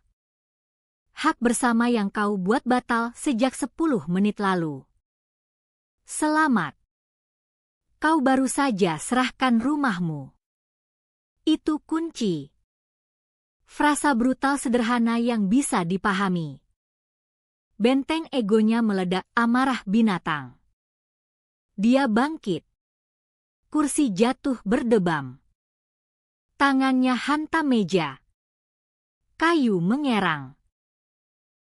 Hak bersama yang kau buat batal sejak 10 menit lalu. Selamat. Kau baru saja serahkan rumahmu. Itu kunci. Frasa brutal sederhana yang bisa dipahami. Benteng egonya meledak amarah binatang. Dia bangkit. Kursi jatuh berdebam. Tangannya hantam meja. Kayu mengerang.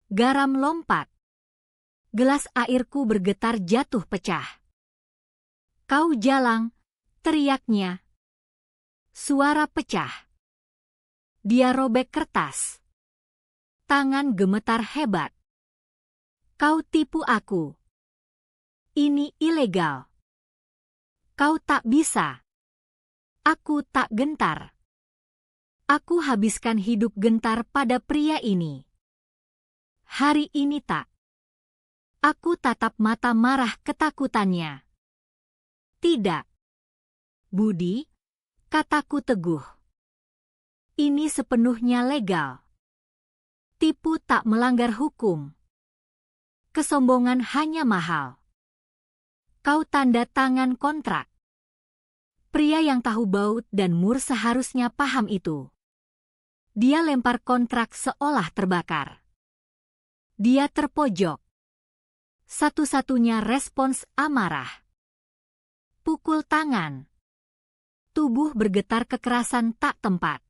Garam lompat. Gelas airku bergetar jatuh pecah. Kau jalang, teriaknya. Suara pecah. Dia robek kertas. Tangan gemetar hebat. Kau tipu aku. Ini ilegal. Kau tak bisa. Aku tak gentar. Aku habiskan hidup gentar pada pria ini. Hari ini tak. Aku tatap mata marah ketakutannya. Tidak. Budi, kataku teguh. Ini sepenuhnya legal. Tipu tak melanggar hukum. Kesombongan hanya mahal. Kau tanda tangan kontrak. Pria yang tahu baut dan mur seharusnya paham itu. Dia lempar kontrak seolah terbakar. Dia terpojok. Satu-satunya respons amarah. Pukul tangan. Tubuh bergetar kekerasan tak tempat.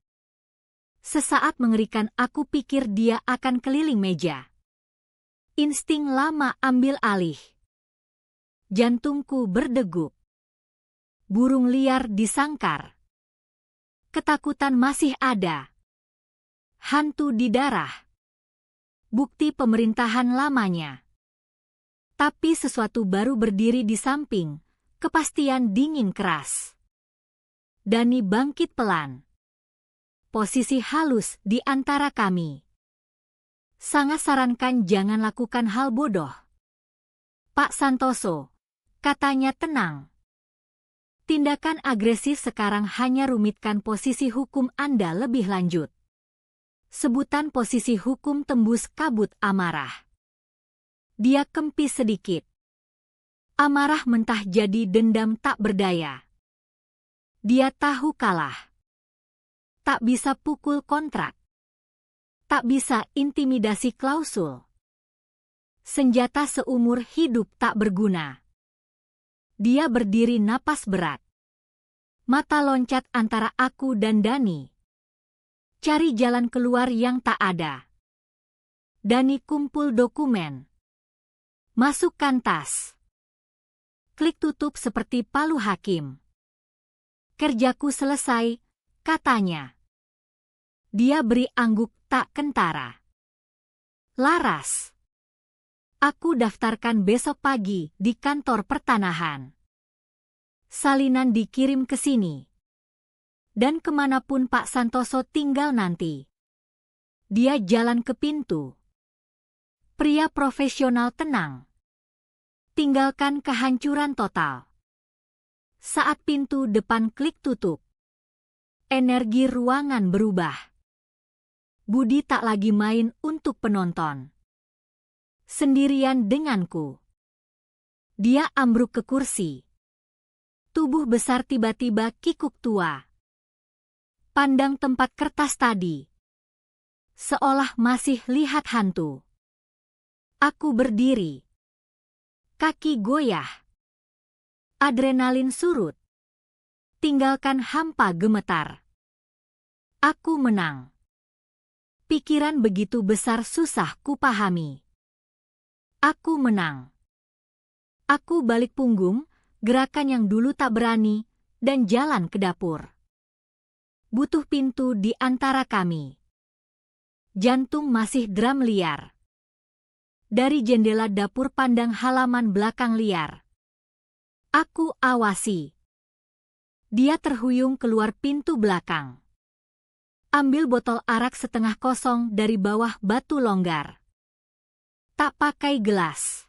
Sesaat mengerikan, aku pikir dia akan keliling meja. Insting lama ambil alih. Jantungku berdegup. Burung liar disangkar. Ketakutan masih ada. Hantu di darah. Bukti pemerintahan lamanya. Tapi sesuatu baru berdiri di samping, kepastian dingin keras. Dani bangkit pelan. Posisi halus di antara kami. Sangat sarankan jangan lakukan hal bodoh. Pak Santoso, katanya tenang. Tindakan agresif sekarang hanya rumitkan posisi hukum Anda lebih lanjut. Sebutan posisi hukum tembus kabut amarah. Dia kempis sedikit. Amarah mentah jadi dendam tak berdaya. Dia tahu kalah. Tak bisa pukul kontrak. Tak bisa intimidasi klausul. Senjata seumur hidup tak berguna. Dia berdiri napas berat. Mata loncat antara aku dan Dani. Cari jalan keluar yang tak ada. Dani kumpul dokumen. Masukkan tas. Klik tutup seperti palu hakim. Kerjaku selesai, katanya. Dia beri angguk tak kentara. Laras. Aku daftarkan besok pagi di kantor pertanahan. Salinan dikirim ke sini. Dan kemanapun Pak Santoso tinggal nanti. Dia jalan ke pintu. Pria profesional tenang. Tinggalkan kehancuran total. Saat pintu depan klik tutup. Energi ruangan berubah. Budi tak lagi main untuk penonton. Sendirian denganku. Dia ambruk ke kursi. Tubuh besar tiba-tiba kikuk tua. Pandang tempat kertas tadi. Seolah masih lihat hantu. Aku berdiri. Kaki goyah. Adrenalin surut. Tinggalkan hampa gemetar. Aku menang. Pikiran begitu besar susah kupahami. Aku menang. Aku balik punggung, gerakan yang dulu tak berani, dan jalan ke dapur. Butuh pintu di antara kami. Jantung masih drum liar. Dari jendela dapur pandang halaman belakang liar. Aku awasi. Dia terhuyung keluar pintu belakang. Ambil botol arak setengah kosong dari bawah batu longgar. Tak pakai gelas.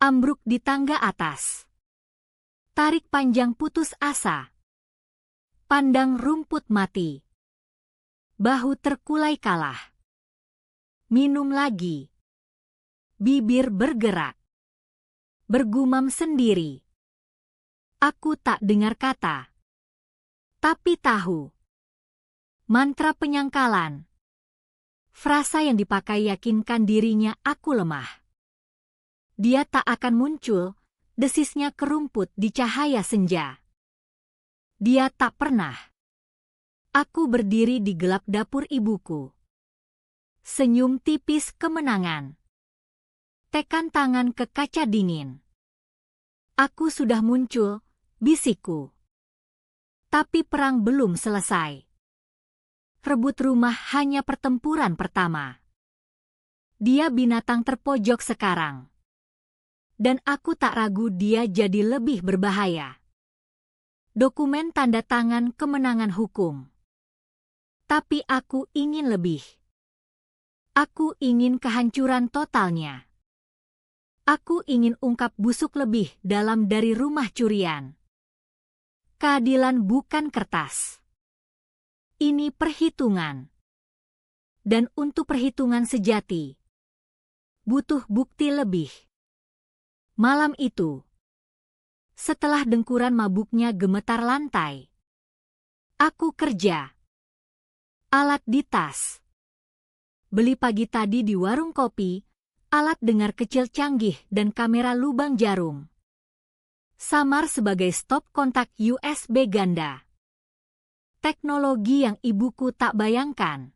Ambruk di tangga atas. Tarik panjang putus asa. Pandang rumput mati. Bahu terkulai kalah. Minum lagi. Bibir bergerak. Bergumam sendiri. Aku tak dengar kata. Tapi tahu. Mantra penyangkalan. Frasa yang dipakai yakinkan dirinya aku lemah. Dia tak akan muncul, desisnya kerumput di cahaya senja. Dia tak pernah. Aku berdiri di gelap dapur ibuku. Senyum tipis kemenangan. Tekan tangan ke kaca dingin. Aku sudah muncul, bisikku. Tapi perang belum selesai. Rebut rumah hanya pertempuran pertama. Dia binatang terpojok sekarang. Dan aku tak ragu dia jadi lebih berbahaya. Dokumen tanda tangan kemenangan hukum. Tapi aku ingin lebih. Aku ingin kehancuran totalnya. Aku ingin ungkap busuk lebih dalam dari rumah curian. Keadilan bukan kertas. Ini perhitungan. Dan untuk perhitungan sejati, butuh bukti lebih. Malam itu, Setelah dengkuran mabuknya gemetar lantai. Aku kerja. Alat di tas. Beli pagi tadi di warung kopi, alat dengar kecil canggih dan kamera lubang jarum. Samar sebagai stop kontak USB ganda. Teknologi yang ibuku tak bayangkan.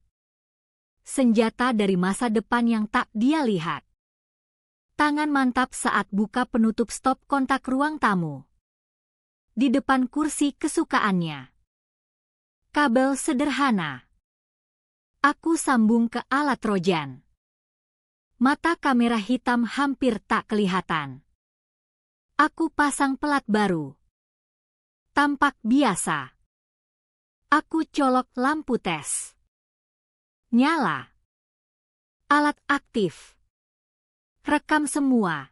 Senjata dari masa depan yang tak dia lihat. Tangan mantap saat buka penutup stop kontak ruang tamu. Di depan kursi kesukaannya. Kabel sederhana. Aku sambung ke alat trojan. Mata kamera hitam hampir tak kelihatan. Aku pasang pelat baru. Tampak biasa. Aku colok lampu tes. Nyala. Alat aktif. Rekam semua.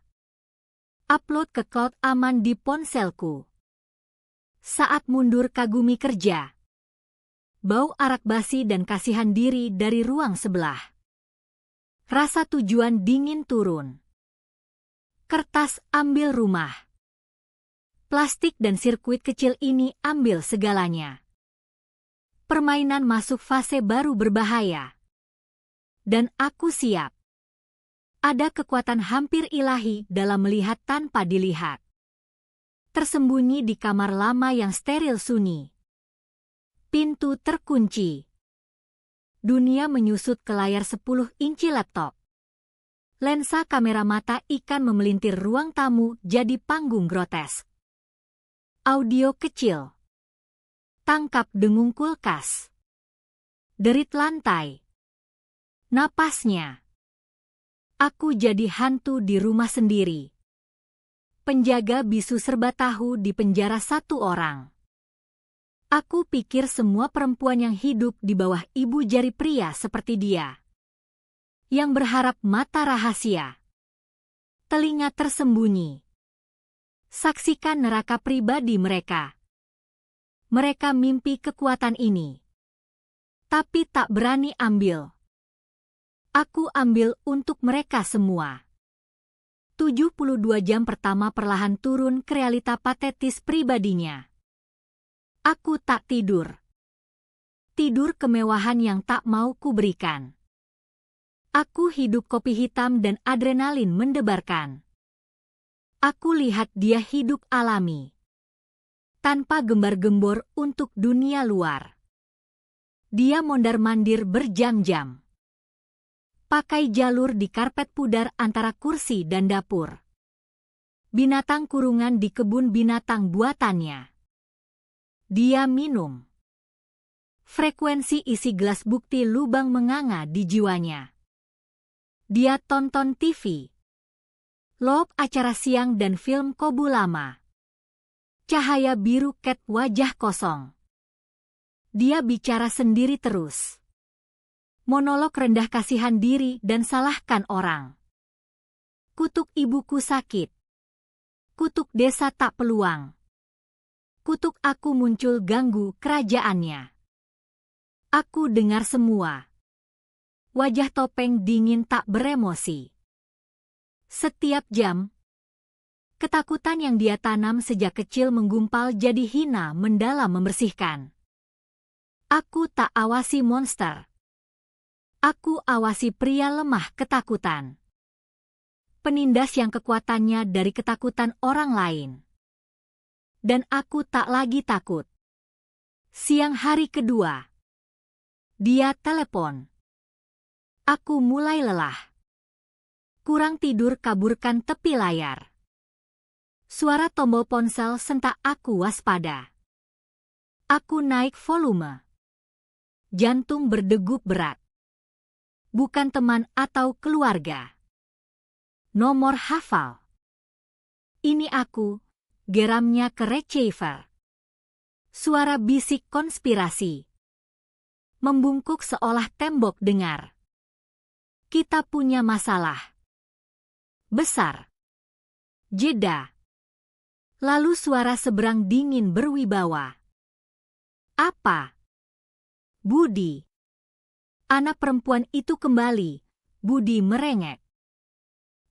Upload ke cloud aman di ponselku. Saat mundur kagumi kerja. Bau arak basi dan kasihan diri dari ruang sebelah. Rasa tujuan dingin turun. Kertas ambil rumah. Plastik dan sirkuit kecil ini ambil segalanya. Permainan masuk fase baru berbahaya. Dan aku siap. Ada kekuatan hampir ilahi dalam melihat tanpa dilihat. Tersembunyi di kamar lama yang steril sunyi. Pintu terkunci. Dunia menyusut ke layar 10 inci laptop. Lensa kamera mata ikan memelintir ruang tamu jadi panggung grotesk. Audio kecil. Tangkap dengung kulkas. Derit lantai. Napasnya. Aku jadi hantu di rumah sendiri. Penjaga bisu serba tahu di penjara 1 orang. Aku pikir semua perempuan yang hidup di bawah ibu jari pria seperti dia. Yang berharap mata rahasia. Telinga tersembunyi. Saksikan neraka pribadi mereka. Mereka mimpi kekuatan ini. Tapi tak berani ambil. Aku ambil untuk mereka semua. 72 jam pertama perlahan turun ke realita patetis pribadinya. Aku tak tidur. Tidur kemewahan yang tak mau kuberikan. Aku hidup kopi hitam dan adrenalin mendebarkan. Aku lihat dia hidup alami. Tanpa gembar-gembor untuk dunia luar. Dia mondar-mandir berjam-jam. Pakai jalur di karpet pudar antara kursi dan dapur. Binatang kurungan di kebun binatang buatannya. Dia minum. Frekuensi isi gelas bukti lubang menganga di jiwanya. Dia tonton TV. Log acara siang dan film kobu lama. Cahaya biru cat wajah kosong. Dia bicara sendiri terus. Monolog rendah kasihan diri dan salahkan orang. Kutuk ibuku sakit. Kutuk desa tak peluang. Kutuk aku muncul ganggu kerajaannya. Aku dengar semua. Wajah topeng dingin tak beremosi. Setiap jam, ketakutan yang dia tanam sejak kecil menggumpal jadi hina mendalam membersihkan. Aku tak awasi monster. Aku awasi pria lemah ketakutan. Penindas yang kekuatannya dari ketakutan orang lain. Dan aku tak lagi takut. Siang hari kedua. Dia telepon. Aku mulai lelah. Kurang tidur kaburkan tepi layar. Suara tombol ponsel sentak aku waspada. Aku naik volume. Jantung berdegup berat. Bukan teman atau keluarga. Nomor hafal. Ini aku, geramnya ke receiver. Suara bisik konspirasi. Membungkuk seolah tembok dengar. Kita punya masalah. Besar. Jeda. Lalu suara seberang dingin berwibawa. Apa? Budi. Anak perempuan itu kembali. Budi merengek.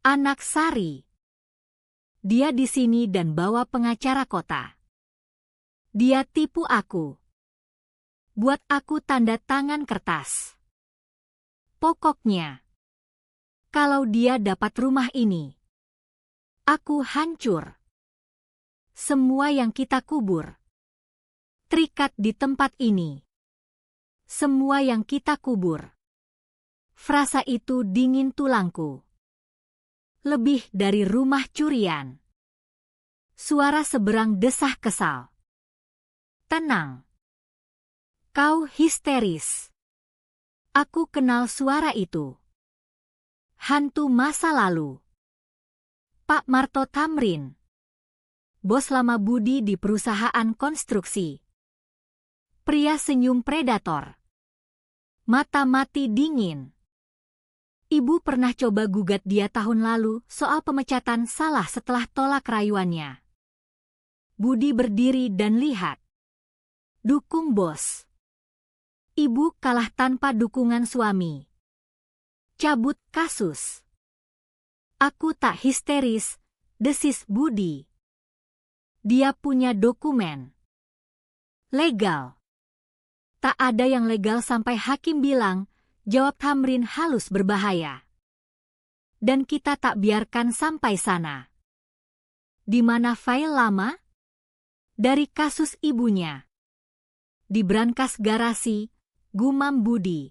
Anak Sari. Dia di sini dan bawa pengacara kota. Dia tipu aku. Buat aku tanda tangan kertas. Pokoknya, kalau dia dapat rumah ini, aku hancur. Semua yang kita kubur, terikat di tempat ini. Semua yang kita kubur. Frasa itu dingin tulangku. Lebih dari rumah curian. Suara seberang desah kesal. Tenang. Kau histeris. Aku kenal suara itu. Hantu masa lalu. Pak Marto Thamrin. Bos lama Budi di perusahaan konstruksi. Pria senyum predator. Mata mati dingin. Ibu pernah coba gugat dia tahun lalu soal pemecatan salah setelah tolak rayuannya. Budi berdiri dan lihat. Dukung bos. Ibu kalah tanpa dukungan suami. Cabut kasus. Aku tak histeris, desis Budi. Dia punya dokumen. Legal. Tak ada yang legal sampai hakim bilang, jawab Thamrin halus berbahaya. Dan kita tak biarkan sampai sana. Di mana file lama? Dari kasus ibunya. Di brankas garasi, gumam Budi.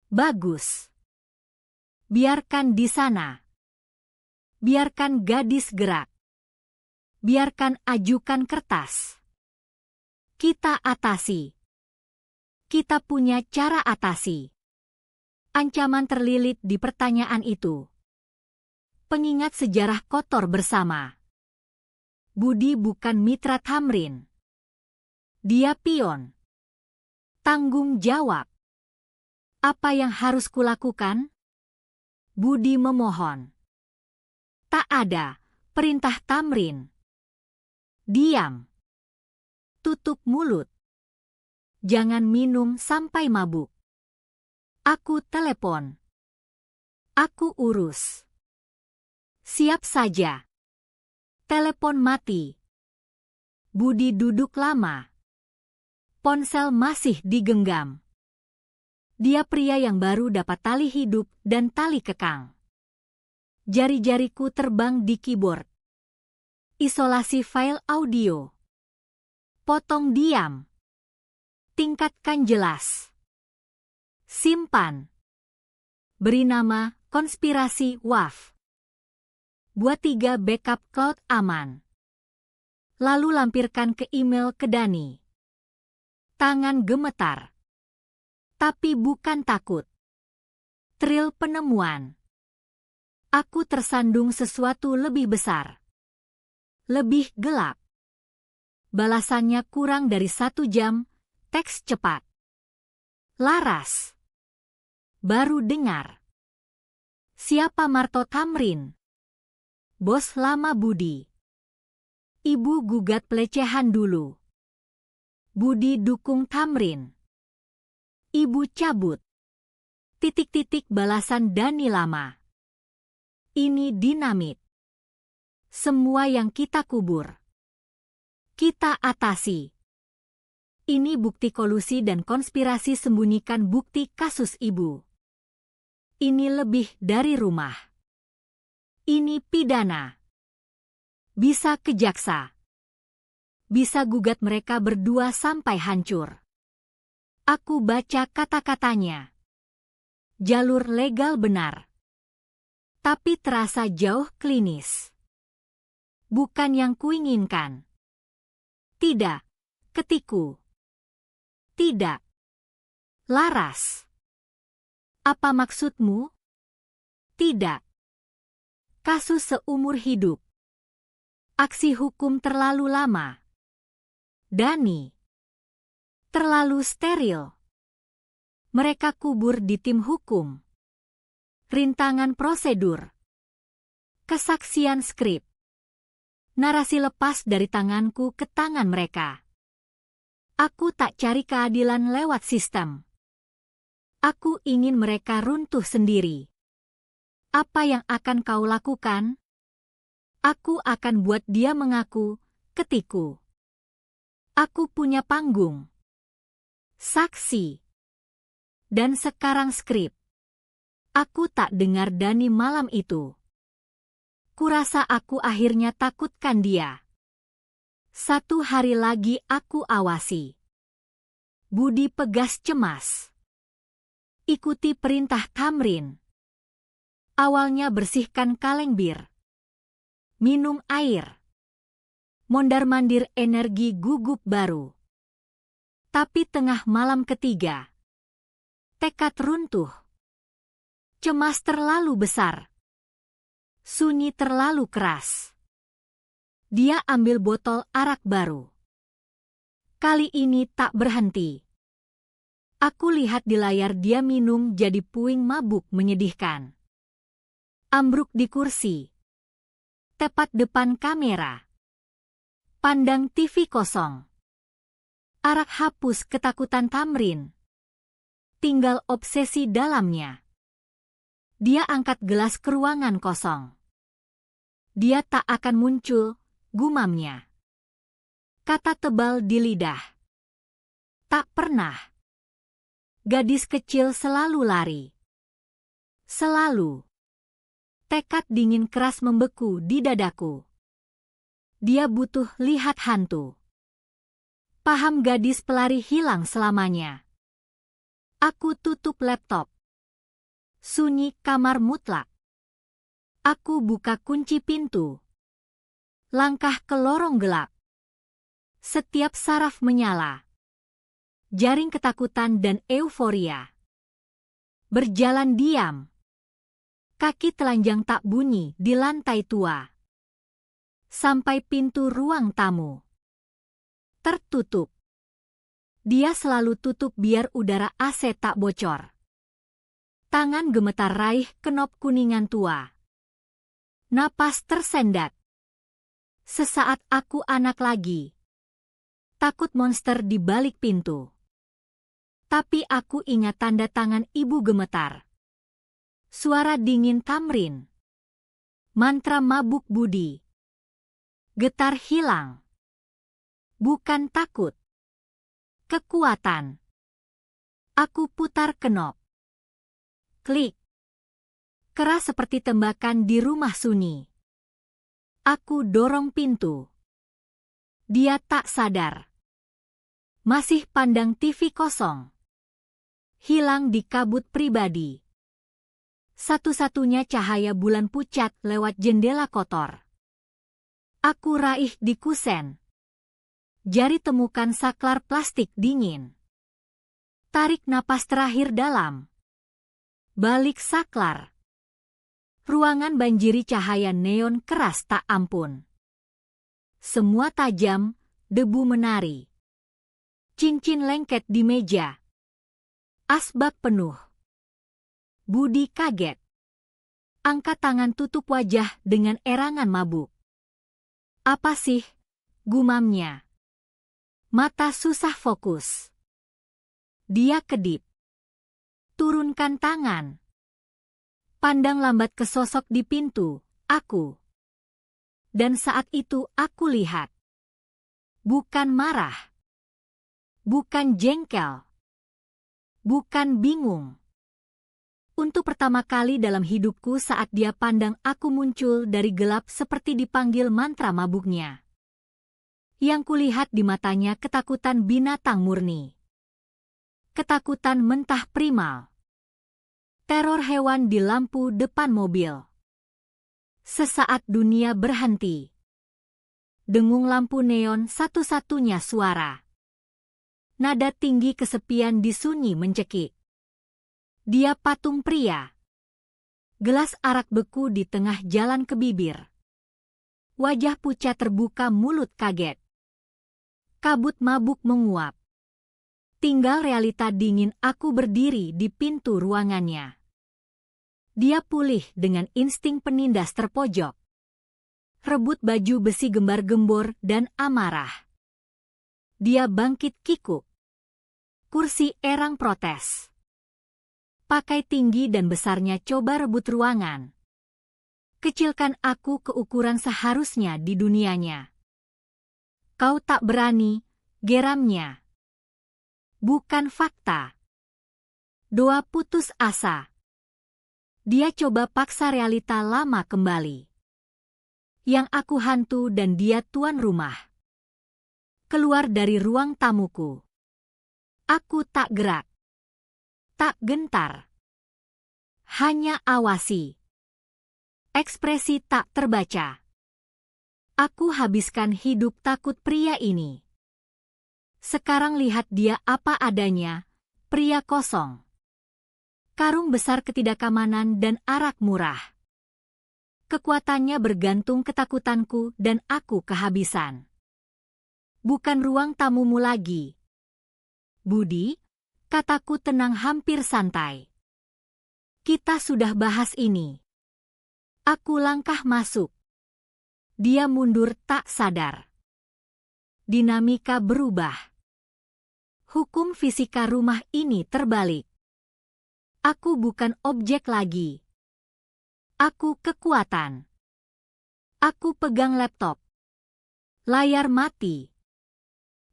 Bagus. Biarkan di sana. Biarkan gadis gerak. Biarkan ajukan kertas. Kita atasi. Kita punya cara atasi. Ancaman terlilit di pertanyaan itu. Pengingat sejarah kotor bersama. Budi bukan mitra Thamrin. Dia pion. Tanggung jawab. Apa yang harus kulakukan? Budi memohon. Tak ada perintah Thamrin. Diam. Tutup mulut. Jangan minum sampai mabuk. Aku telepon. Aku urus. Siap saja. Telepon mati. Budi duduk lama. Ponsel masih digenggam. Dia pria yang baru dapat tali hidup dan tali kekang. Jari-jariku terbang di keyboard. Isolasi file audio. Potong diam. Tingkatkan jelas. Simpan. Beri nama konspirasi WAF. Buat 3 backup cloud aman. Lalu lampirkan ke email ke Dani. Tangan gemetar. Tapi bukan takut. Thrill penemuan. Aku tersandung sesuatu lebih besar. Lebih gelap. Balasannya kurang dari 1 jam, teks cepat. Laras. Baru dengar. Siapa Marto Thamrin? Bos lama Budi. Ibu gugat pelecehan dulu. Budi dukung Thamrin. Ibu cabut. Titik-titik balasan Dani lama. Ini dinamit. Semua yang kita kubur. Kita atasi. Ini bukti kolusi dan konspirasi sembunyikan bukti kasus ibu. Ini lebih dari rumah. Ini pidana. Bisa ke jaksa. Bisa gugat mereka berdua sampai hancur. Aku baca kata-katanya. Jalur legal benar. Tapi terasa jauh klinis. Bukan yang kuinginkan. Tidak. Ketiku. Tidak. Laras. Apa maksudmu? Tidak. Kasus seumur hidup. Aksi hukum terlalu lama. Dani. Terlalu steril. Mereka kubur di tim hukum. Rintangan prosedur. Kesaksian skrip. Narasi lepas dari tanganku ke tangan mereka. Aku tak cari keadilan lewat sistem. Aku ingin mereka runtuh sendiri. Apa yang akan kau lakukan? Aku akan buat dia mengaku, ketiku. Aku punya panggung. Saksi. Dan sekarang skrip. Aku tak dengar Dani malam itu. Kurasa aku akhirnya takutkan dia. 1 hari lagi aku awasi. Budi pegas cemas. Ikuti perintah Tamrin. Awalnya bersihkan kaleng bir. Minum air. Mondar-mandir energi gugup baru. Tapi tengah malam ketiga. Tekad runtuh. Cemas terlalu besar. Sunyi terlalu keras. Dia ambil botol arak baru. Kali ini tak berhenti. Aku lihat di layar dia minum jadi puing mabuk menyedihkan. Ambruk di kursi. Tepat depan kamera. Pandang TV kosong. Arak hapus ketakutan Tamrin. Tinggal obsesi dalamnya. Dia angkat gelas ke ruangan kosong. Dia tak akan muncul, gumamnya. Kata tebal di lidah. Tak pernah. Gadis kecil selalu lari. Selalu. Tekad dingin keras membeku di dadaku. Dia butuh lihat hantu. Paham gadis pelari hilang selamanya. Aku tutup laptop. Sunyi kamar mutlak. Aku buka kunci pintu. Langkah ke lorong gelap. Setiap saraf menyala. Jaring ketakutan dan euforia. Berjalan diam. Kaki telanjang tak bunyi di lantai tua. Sampai pintu ruang tamu. Tertutup. Dia selalu tutup biar udara AC tak bocor. Tangan gemetar raih kenop kuningan tua. Napas tersendat. Sesaat aku anak lagi. Takut monster di balik pintu. Tapi aku ingat tanda tangan ibu gemetar. Suara dingin Tamrin. Mantra mabuk Budi. Getar hilang. Bukan takut. Kekuatan. Aku putar kenop. Klik. Keras seperti tembakan di rumah sunyi. Aku dorong pintu. Dia tak sadar. Masih pandang TV kosong. Hilang di kabut pribadi. Satu-satunya cahaya bulan pucat lewat jendela kotor. Aku raih di kusen. Jari temukan saklar plastik dingin. Tarik napas terakhir dalam. Balik saklar. Ruangan banjiri cahaya neon keras tak ampun. Semua tajam, debu menari. Cincin lengket di meja. Asbak penuh. Budi kaget. Angkat tangan tutup wajah dengan erangan mabuk. Apa sih? Gumamnya. Mata susah fokus. Dia kedip. Turunkan tangan. Pandang lambat ke sosok di pintu, aku. Dan saat itu aku lihat. Bukan marah. Bukan jengkel. Bukan bingung. Untuk pertama kali dalam hidupku saat dia pandang aku muncul dari gelap seperti dipanggil mantra mabuknya. Yang kulihat di matanya ketakutan binatang murni. Ketakutan mentah primal. Teror hewan di lampu depan mobil. Sesaat dunia berhenti. Dengung lampu neon satu-satunya suara. Nada tinggi kesepian di sunyi mencekik. Dia patung pria. Gelas arak beku di tengah jalan ke bibir. Wajah pucat terbuka, mulut kaget. Kabut mabuk menguap. Tinggal realita dingin. Aku berdiri di pintu ruangannya. Dia pulih dengan insting penindas terpojok. Rebut baju besi gembar-gembor dan amarah. Dia bangkit kikuk. Kursi erang protes. Pakai tinggi dan besarnya coba rebut ruangan. Kecilkan aku ke ukuran seharusnya di dunianya. Kau tak berani, geramnya. Bukan fakta. Doa putus asa. Dia coba paksa realita lama kembali. Yang aku hantu dan dia tuan rumah. Keluar dari ruang tamuku. Aku tak gerak. Tak gentar. Hanya awasi. Ekspresi tak terbaca. Aku habiskan hidup takut pria ini. Sekarang lihat dia apa adanya, pria kosong. Karung besar ketidakamanan dan arak murah. Kekuatannya bergantung ketakutanku dan aku kehabisan. Bukan ruang tamumu lagi. Budi, kataku tenang hampir santai. Kita sudah bahas ini. Aku langkah masuk. Dia mundur tak sadar. Dinamika berubah. Hukum fisika rumah ini terbalik. Aku bukan objek lagi. Aku kekuatan. Aku pegang laptop. Layar mati.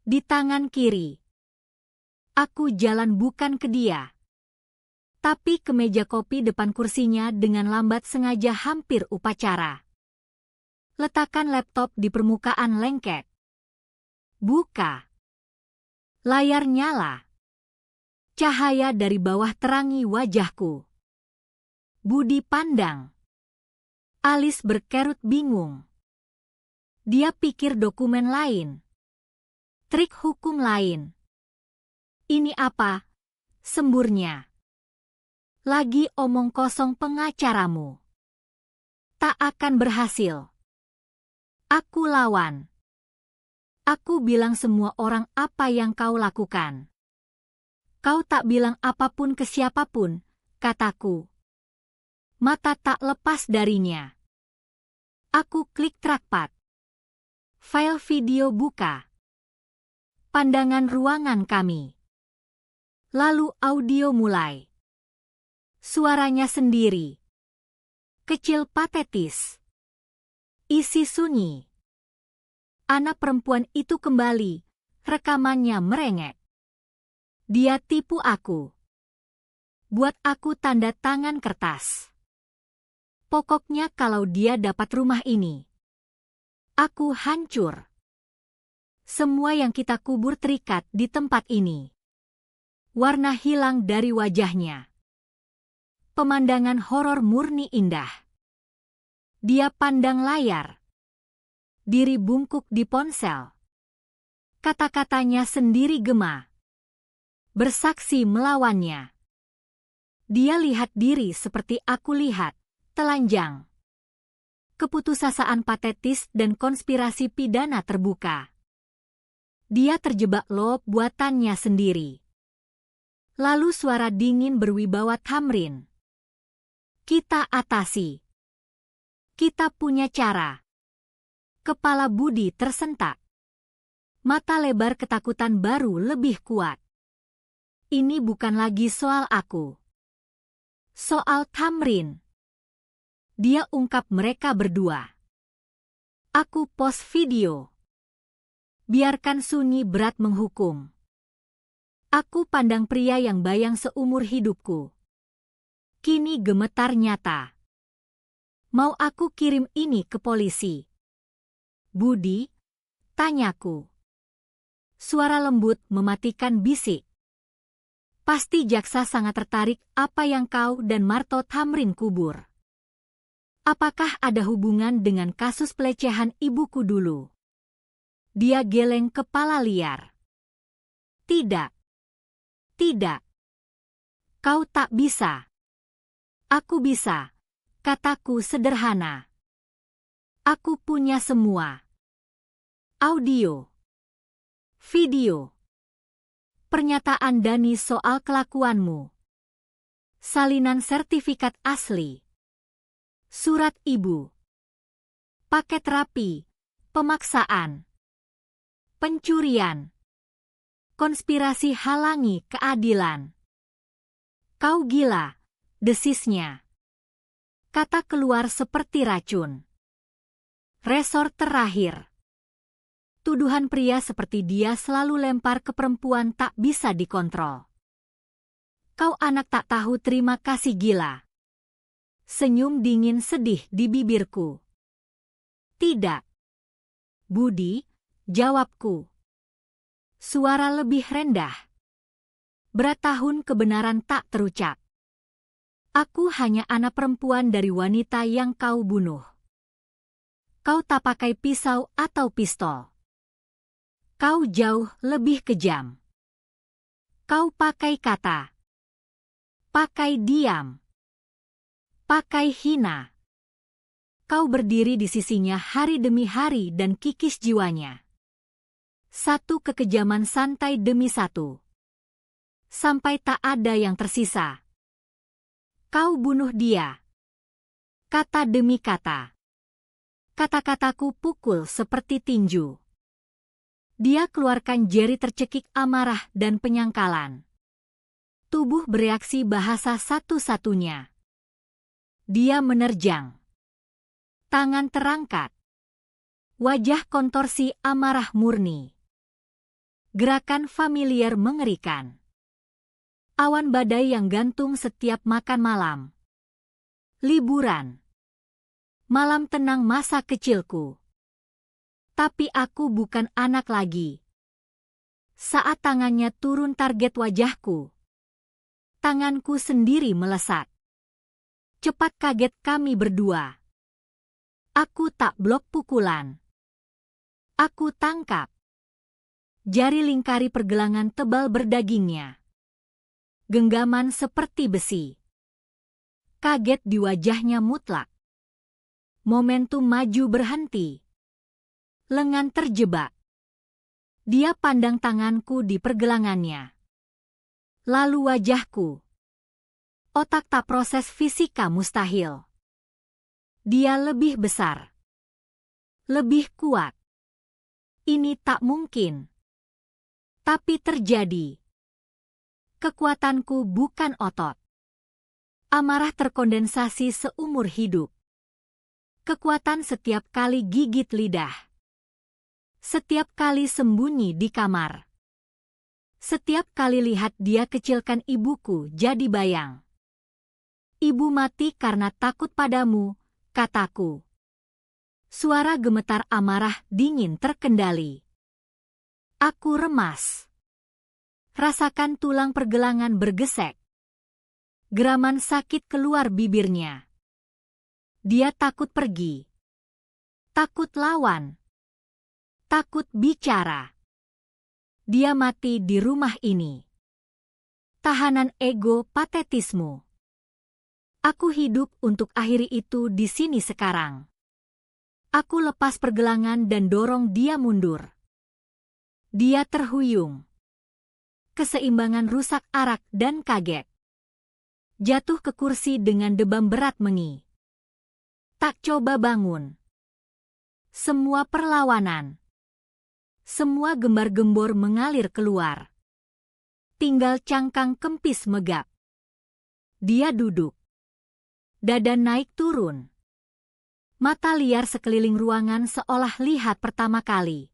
Di tangan kiri. Aku jalan bukan ke dia. Tapi ke meja kopi depan kursinya dengan lambat sengaja hampir upacara. Letakkan laptop di permukaan lengket. Buka. Layar nyala. Cahaya dari bawah terangi wajahku. Budi pandang. Alis berkerut bingung. Dia pikir dokumen lain. Trik hukum lain. Ini apa? Semburnya. Lagi omong kosong pengacaramu. Tak akan berhasil. Aku lawan. Aku bilang semua orang apa yang kau lakukan. Kau tak bilang apapun ke siapapun, kataku. Mata tak lepas darinya. Aku klik trackpad. File video buka. Pandangan ruangan kami. Lalu audio mulai. Suaranya sendiri. Kecil patetis. Isi sunyi. Anak perempuan itu kembali. Rekamannya merengek. Dia tipu aku. Buat aku tanda tangan kertas. Pokoknya kalau dia dapat rumah ini. Aku hancur. Semua yang kita kubur terikat di tempat ini. Warna hilang dari wajahnya. Pemandangan horor murni indah. Dia pandang layar. Diri bungkuk di ponsel. Kata-katanya sendiri gema. Bersaksi melawannya. Dia lihat diri seperti aku lihat, telanjang. Keputusasaan patetis dan konspirasi pidana terbuka. Dia terjebak loh buatannya sendiri. Lalu suara dingin berwibawa Thamrin. Kita atasi. Kita punya cara. Kepala Budi tersentak. Mata lebar ketakutan baru lebih kuat. Ini bukan lagi soal aku. Soal Thamrin. Dia ungkap mereka berdua. Aku post video. Biarkan sunyi berat menghukum. Aku pandang pria yang bayang seumur hidupku. Kini gemetar nyata. Mau aku kirim ini ke polisi? Budi, tanyaku. Suara lembut mematikan bisik. Pasti jaksa sangat tertarik apa yang kau dan Marto Thamrin kubur. Apakah ada hubungan dengan kasus pelecehan ibuku dulu? Dia geleng kepala liar. Tidak. Tidak. Kau tak bisa. Aku bisa, kataku sederhana. Aku punya semua. Audio. Video. Pernyataan Dani soal kelakuanmu. Salinan sertifikat asli. Surat ibu. Paket rapi. Pemaksaan. Pencurian. Konspirasi halangi keadilan. Kau gila. Desisnya. Kata keluar seperti racun. Resor terakhir. Tuduhan pria seperti dia selalu lempar ke perempuan tak bisa dikontrol. Kau anak tak tahu terima kasih gila. Senyum dingin sedih di bibirku. Tidak. Budi, jawabku. Suara lebih rendah. Berat tahun kebenaran tak terucap. Aku hanya anak perempuan dari wanita yang kau bunuh. Kau tak pakai pisau atau pistol. Kau jauh lebih kejam. Kau pakai kata. Pakai diam. Pakai hina. Kau berdiri di sisinya hari demi hari dan kikis jiwanya. Satu kekejaman santai demi satu. Sampai tak ada yang tersisa. Kau bunuh dia. Kata demi kata. Kata-kataku pukul seperti tinju. Dia keluarkan jeri tercekik amarah dan penyangkalan. Tubuh bereaksi bahasa satu-satunya. Dia menerjang. Tangan terangkat. Wajah kontorsi amarah murni. Gerakan familiar mengerikan. Awan badai yang gantung setiap makan malam. Liburan. Malam tenang masa kecilku. Tapi aku bukan anak lagi. Saat tangannya turun target wajahku. Tanganku sendiri melesat. Cepat kaget kami berdua. Aku tak blok pukulan. Aku tangkap. Jari lingkari pergelangan tebal berdagingnya. Genggaman seperti besi. Kaget di wajahnya mutlak. Momentum maju berhenti. Lengan terjebak. Dia pandang tanganku di pergelangannya. Lalu wajahku. Otak tak proses fisika mustahil. Dia lebih besar. Lebih kuat. Ini tak mungkin. Tapi terjadi. Kekuatanku bukan otot. Amarah terkondensasi seumur hidup. Kekuatan setiap kali gigit lidah. Setiap kali sembunyi di kamar. Setiap kali lihat dia kecilkan ibuku jadi bayang. Ibu mati karena takut padamu, kataku. Suara gemetar amarah dingin terkendali. Aku remas. Rasakan tulang pergelangan bergesek. Geraman sakit keluar bibirnya. Dia takut pergi. Takut lawan. Takut bicara. Dia mati di rumah ini. Tahanan ego patetismu. Aku hidup untuk akhiri itu di sini sekarang. Aku lepas pergelangan dan dorong dia mundur. Dia terhuyung. Keseimbangan rusak arak dan kaget. Jatuh ke kursi dengan debam berat mengi. Tak coba bangun. Semua perlawanan. Semua gembar-gembor mengalir keluar. Tinggal cangkang kempis megap. Dia duduk. Dada naik turun. Mata liar sekeliling ruangan seolah lihat pertama kali.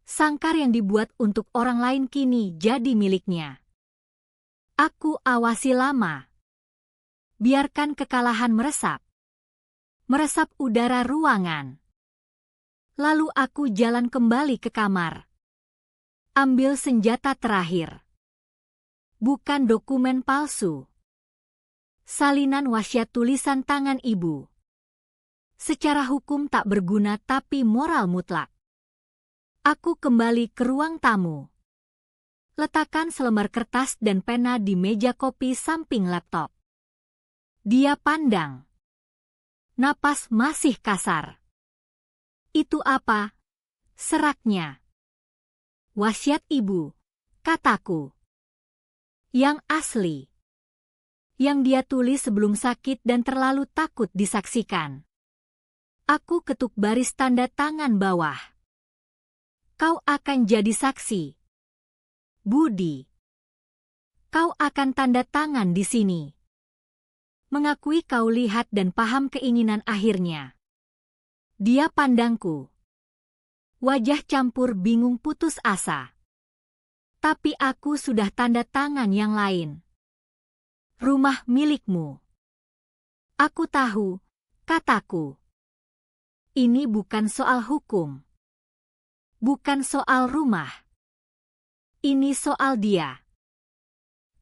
Sangkar yang dibuat untuk orang lain kini jadi miliknya. Aku awasi lama. Biarkan kekalahan meresap. Meresap udara ruangan. Lalu aku jalan kembali ke kamar. Ambil senjata terakhir. Bukan dokumen palsu. Salinan wasiat tulisan tangan ibu. Secara hukum tak berguna tapi moral mutlak. Aku kembali ke ruang tamu. Letakkan selembar kertas dan pena di meja kopi samping laptop. Dia pandang. Napas masih kasar. Itu apa? Seraknya. Wasiat ibu, kataku. Yang asli. Yang dia tulis sebelum sakit dan terlalu takut disaksikan. Aku ketuk baris tanda tangan bawah. Kau akan jadi saksi. Budi. Kau akan tanda tangan di sini. Mengakui kau lihat dan paham keinginan akhirnya. Dia pandangku. Wajah campur bingung putus asa. Tapi aku sudah tanda tangan yang lain. Rumah milikmu. Aku tahu, kataku. Ini bukan soal hukum. Bukan soal rumah. Ini soal dia.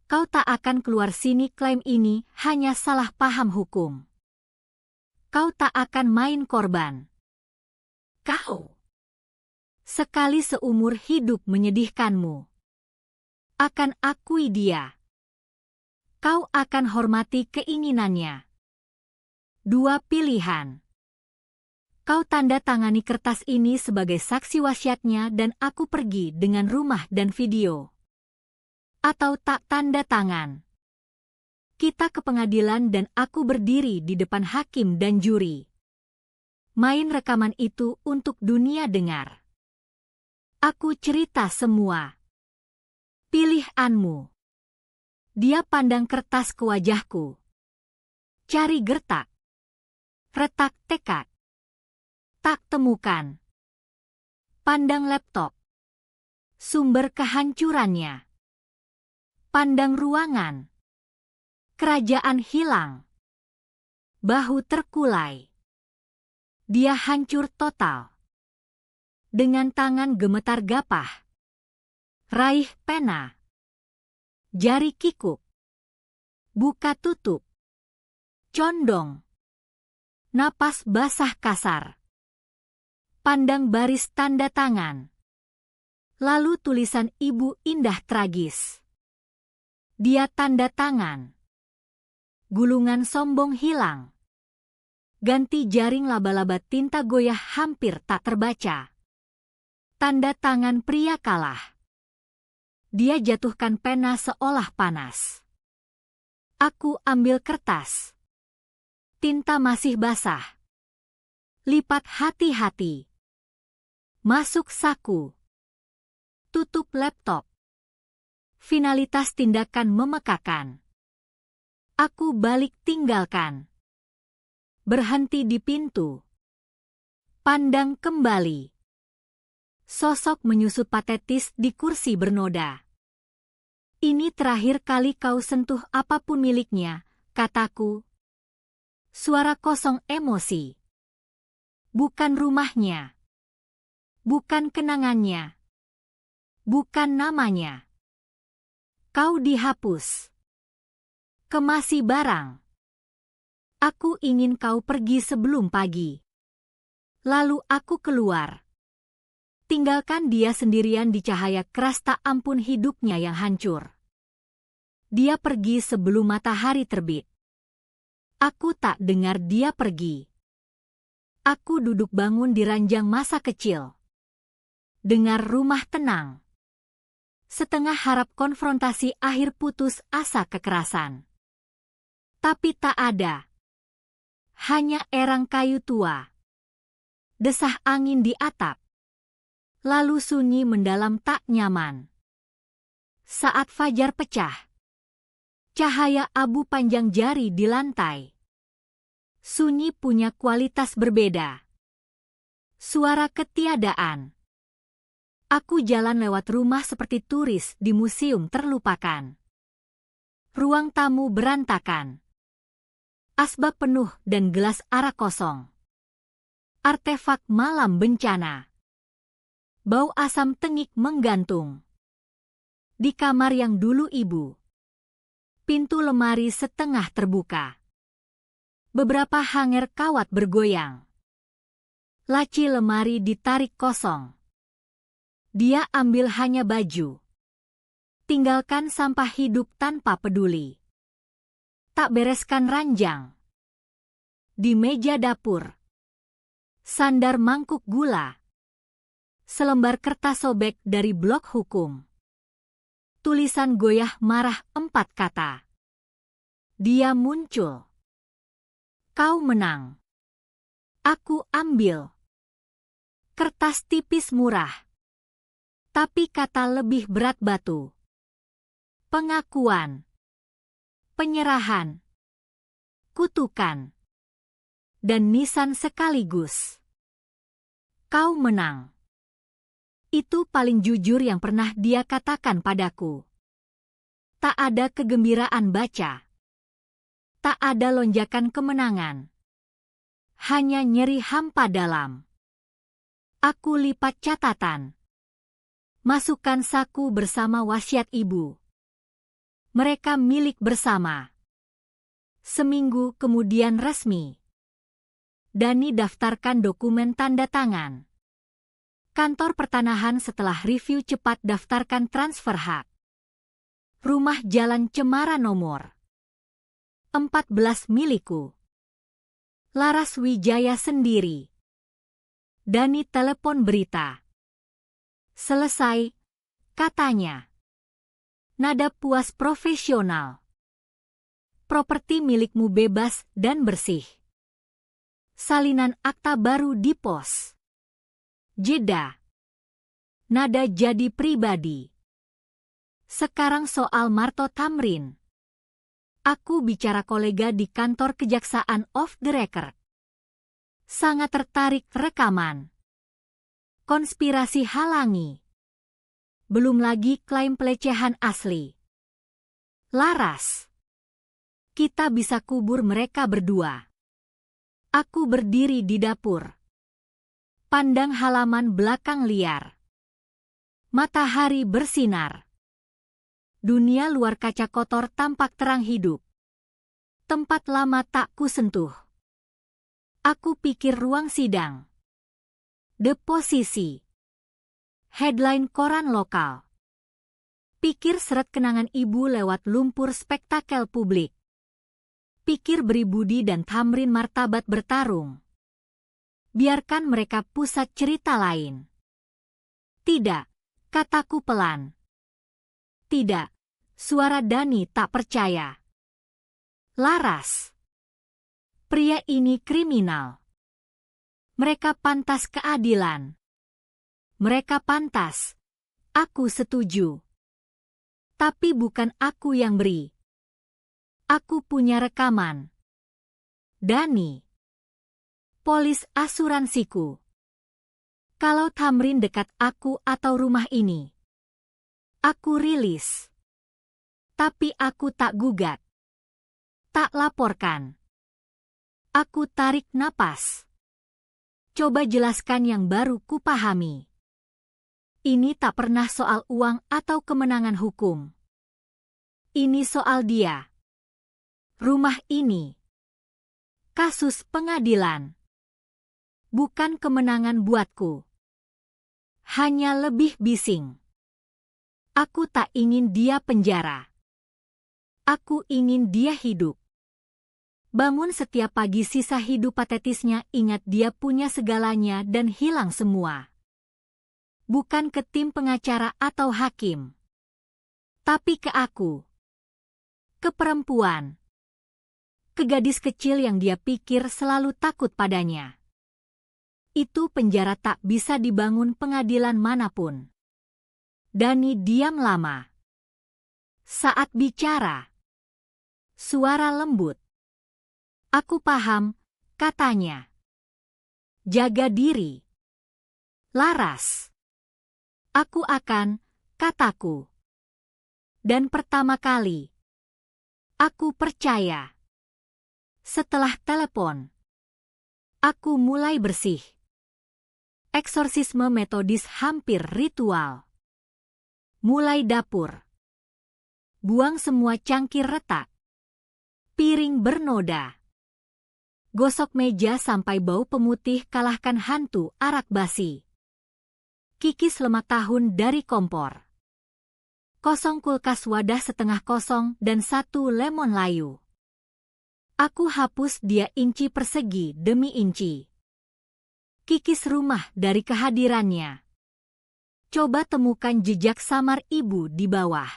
Kau tak akan keluar sini, klaim ini hanya salah paham hukum. Kau tak akan main korban. Kau sekali seumur hidup menyedihkanmu. Akan akui dia. Kau akan hormati keinginannya. Dua pilihan. Kau tanda tangani kertas ini sebagai saksi wasiatnya dan aku pergi dengan rumah dan video. Atau tak tanda tangan. Kita ke pengadilan dan aku berdiri di depan hakim dan juri. Main rekaman itu untuk dunia dengar. Aku cerita semua. Pilihanmu. Dia pandang kertas ke wajahku. Cari gertak. Retak tekad. Tak temukan. Pandang laptop. Sumber kehancurannya. Pandang ruangan. Kerajaan hilang. Bahu terkulai. Dia hancur total. Dengan tangan gemetar gapah. Raih pena. Jari kikuk. Buka tutup. Condong. Napas basah kasar. Pandang baris tanda tangan. Lalu tulisan Ibu Indah tragis. Dia tanda tangan. Gulungan sombong hilang. Ganti jaring laba-laba tinta goyah hampir tak terbaca. Tanda tangan pria kalah. Dia jatuhkan pena seolah panas. Aku ambil kertas. Tinta masih basah. Lipat hati-hati. Masuk saku. Tutup laptop. Finalitas tindakan memekakan. Aku balik tinggalkan. Berhenti di pintu. Pandang kembali. Sosok menyusut patetis di kursi bernoda. Ini terakhir kali kau sentuh apapun miliknya, kataku. Suara kosong emosi. Bukan rumahnya. Bukan kenangannya. Bukan namanya. Kau dihapus. Kemasi barang. Aku ingin kau pergi sebelum pagi. Lalu aku keluar. Tinggalkan dia sendirian di cahaya keras tak ampun hidupnya yang hancur. Dia pergi sebelum matahari terbit. Aku tak dengar dia pergi. Aku duduk bangun di ranjang masa kecil. Dengar rumah tenang. Setengah harap konfrontasi akhir putus asa kekerasan. Tapi tak ada. Hanya erang kayu tua. Desah angin di atap. Lalu sunyi mendalam tak nyaman. Saat fajar pecah. Cahaya abu panjang jari di lantai. Sunyi punya kualitas berbeda. Suara ketiadaan. Aku jalan lewat rumah seperti turis di museum terlupakan. Ruang tamu berantakan. Asbak penuh dan gelas arak kosong. Artefak malam bencana. Bau asam tengik menggantung. Di kamar yang dulu ibu. Pintu lemari setengah terbuka. Beberapa hanger kawat bergoyang. Laci lemari ditarik kosong. Dia ambil hanya baju. Tinggalkan sampah hidup tanpa peduli. Tak bereskan ranjang. Di meja dapur. Sandar mangkuk gula. Selembar kertas sobek dari blok hukum. Tulisan goyah marah 4 kata. Dia muncul. Kau menang. Aku ambil. Kertas tipis murah. Tapi kata lebih berat batu. Pengakuan. Penyerahan. kutukan, dan nisan sekaligus. Kau menang. Itu paling jujur yang pernah dia katakan padaku. Tak ada kegembiraan baca. Tak ada lonjakan kemenangan. Hanya nyeri hampa dalam. Aku lipat catatan. Masukkan saku bersama wasiat ibu. Mereka milik bersama. Seminggu kemudian resmi. Dani daftarkan dokumen tanda tangan. Kantor pertanahan setelah review cepat daftarkan transfer hak. Rumah Jalan Cemara nomor 14 milikku. Laras Wijaya sendiri. Dani telepon berita. Selesai, katanya. Nada puas profesional. Properti milikmu bebas dan bersih. Salinan akta baru di pos. Jeda. Nada jadi pribadi. Sekarang soal Marto Tamrin. Aku bicara kolega di kantor kejaksaan off the record. Sangat tertarik rekaman. Konspirasi halangi. Belum lagi klaim pelecehan asli. Laras. Kita bisa kubur mereka berdua. Aku berdiri di dapur. Pandang halaman belakang liar. Matahari bersinar. Dunia luar kaca kotor tampak terang hidup. Tempat lama tak kusentuh. Aku pikir ruang sidang. Deposisi. Headline koran lokal. Pikir seret kenangan ibu lewat lumpur spektakel publik. Pikir Budi dan Tamrin martabat bertarung. Biarkan mereka pusat cerita lain. Tidak, kataku pelan. Tidak, suara Dani tak percaya. Laras. Pria ini kriminal. Mereka pantas keadilan. Mereka pantas. Aku setuju. Tapi bukan aku yang beri. Aku punya rekaman. Dani. Polis asuransiku. Kalau Tamrin dekat aku atau rumah ini. Aku rilis. Tapi aku tak gugat. Tak laporkan. Aku tarik napas. Coba jelaskan yang baru kupahami. Ini tak pernah soal uang atau kemenangan hukum. Ini soal dia. Rumah ini. Kasus pengadilan. Bukan kemenangan buatku. Hanya lebih bising. Aku tak ingin dia penjara. Aku ingin dia hidup. Bangun setiap pagi sisa hidup patetisnya ingat dia punya segalanya dan hilang semua. Bukan ke tim pengacara atau hakim. Tapi ke aku. Ke perempuan. Ke gadis kecil yang dia pikir selalu takut padanya. Itu penjara tak bisa dibangun pengadilan manapun. Dani diam lama. Saat bicara. Suara lembut. Aku paham, katanya. Jaga diri. Laras. Aku akan, kataku. Dan pertama kali. Aku percaya. Setelah telepon. Aku mulai bersih. Eksorsisme metodis hampir ritual. Mulai dapur. Buang semua cangkir retak. Piring bernoda. Gosok meja sampai bau pemutih kalahkan hantu arak basi. Kikis lemak tahun dari kompor. Kosong kulkas wadah setengah kosong dan satu lemon layu. Aku hapus dia inci persegi demi inci. Kikis rumah dari kehadirannya. Coba temukan jejak samar ibu di bawah.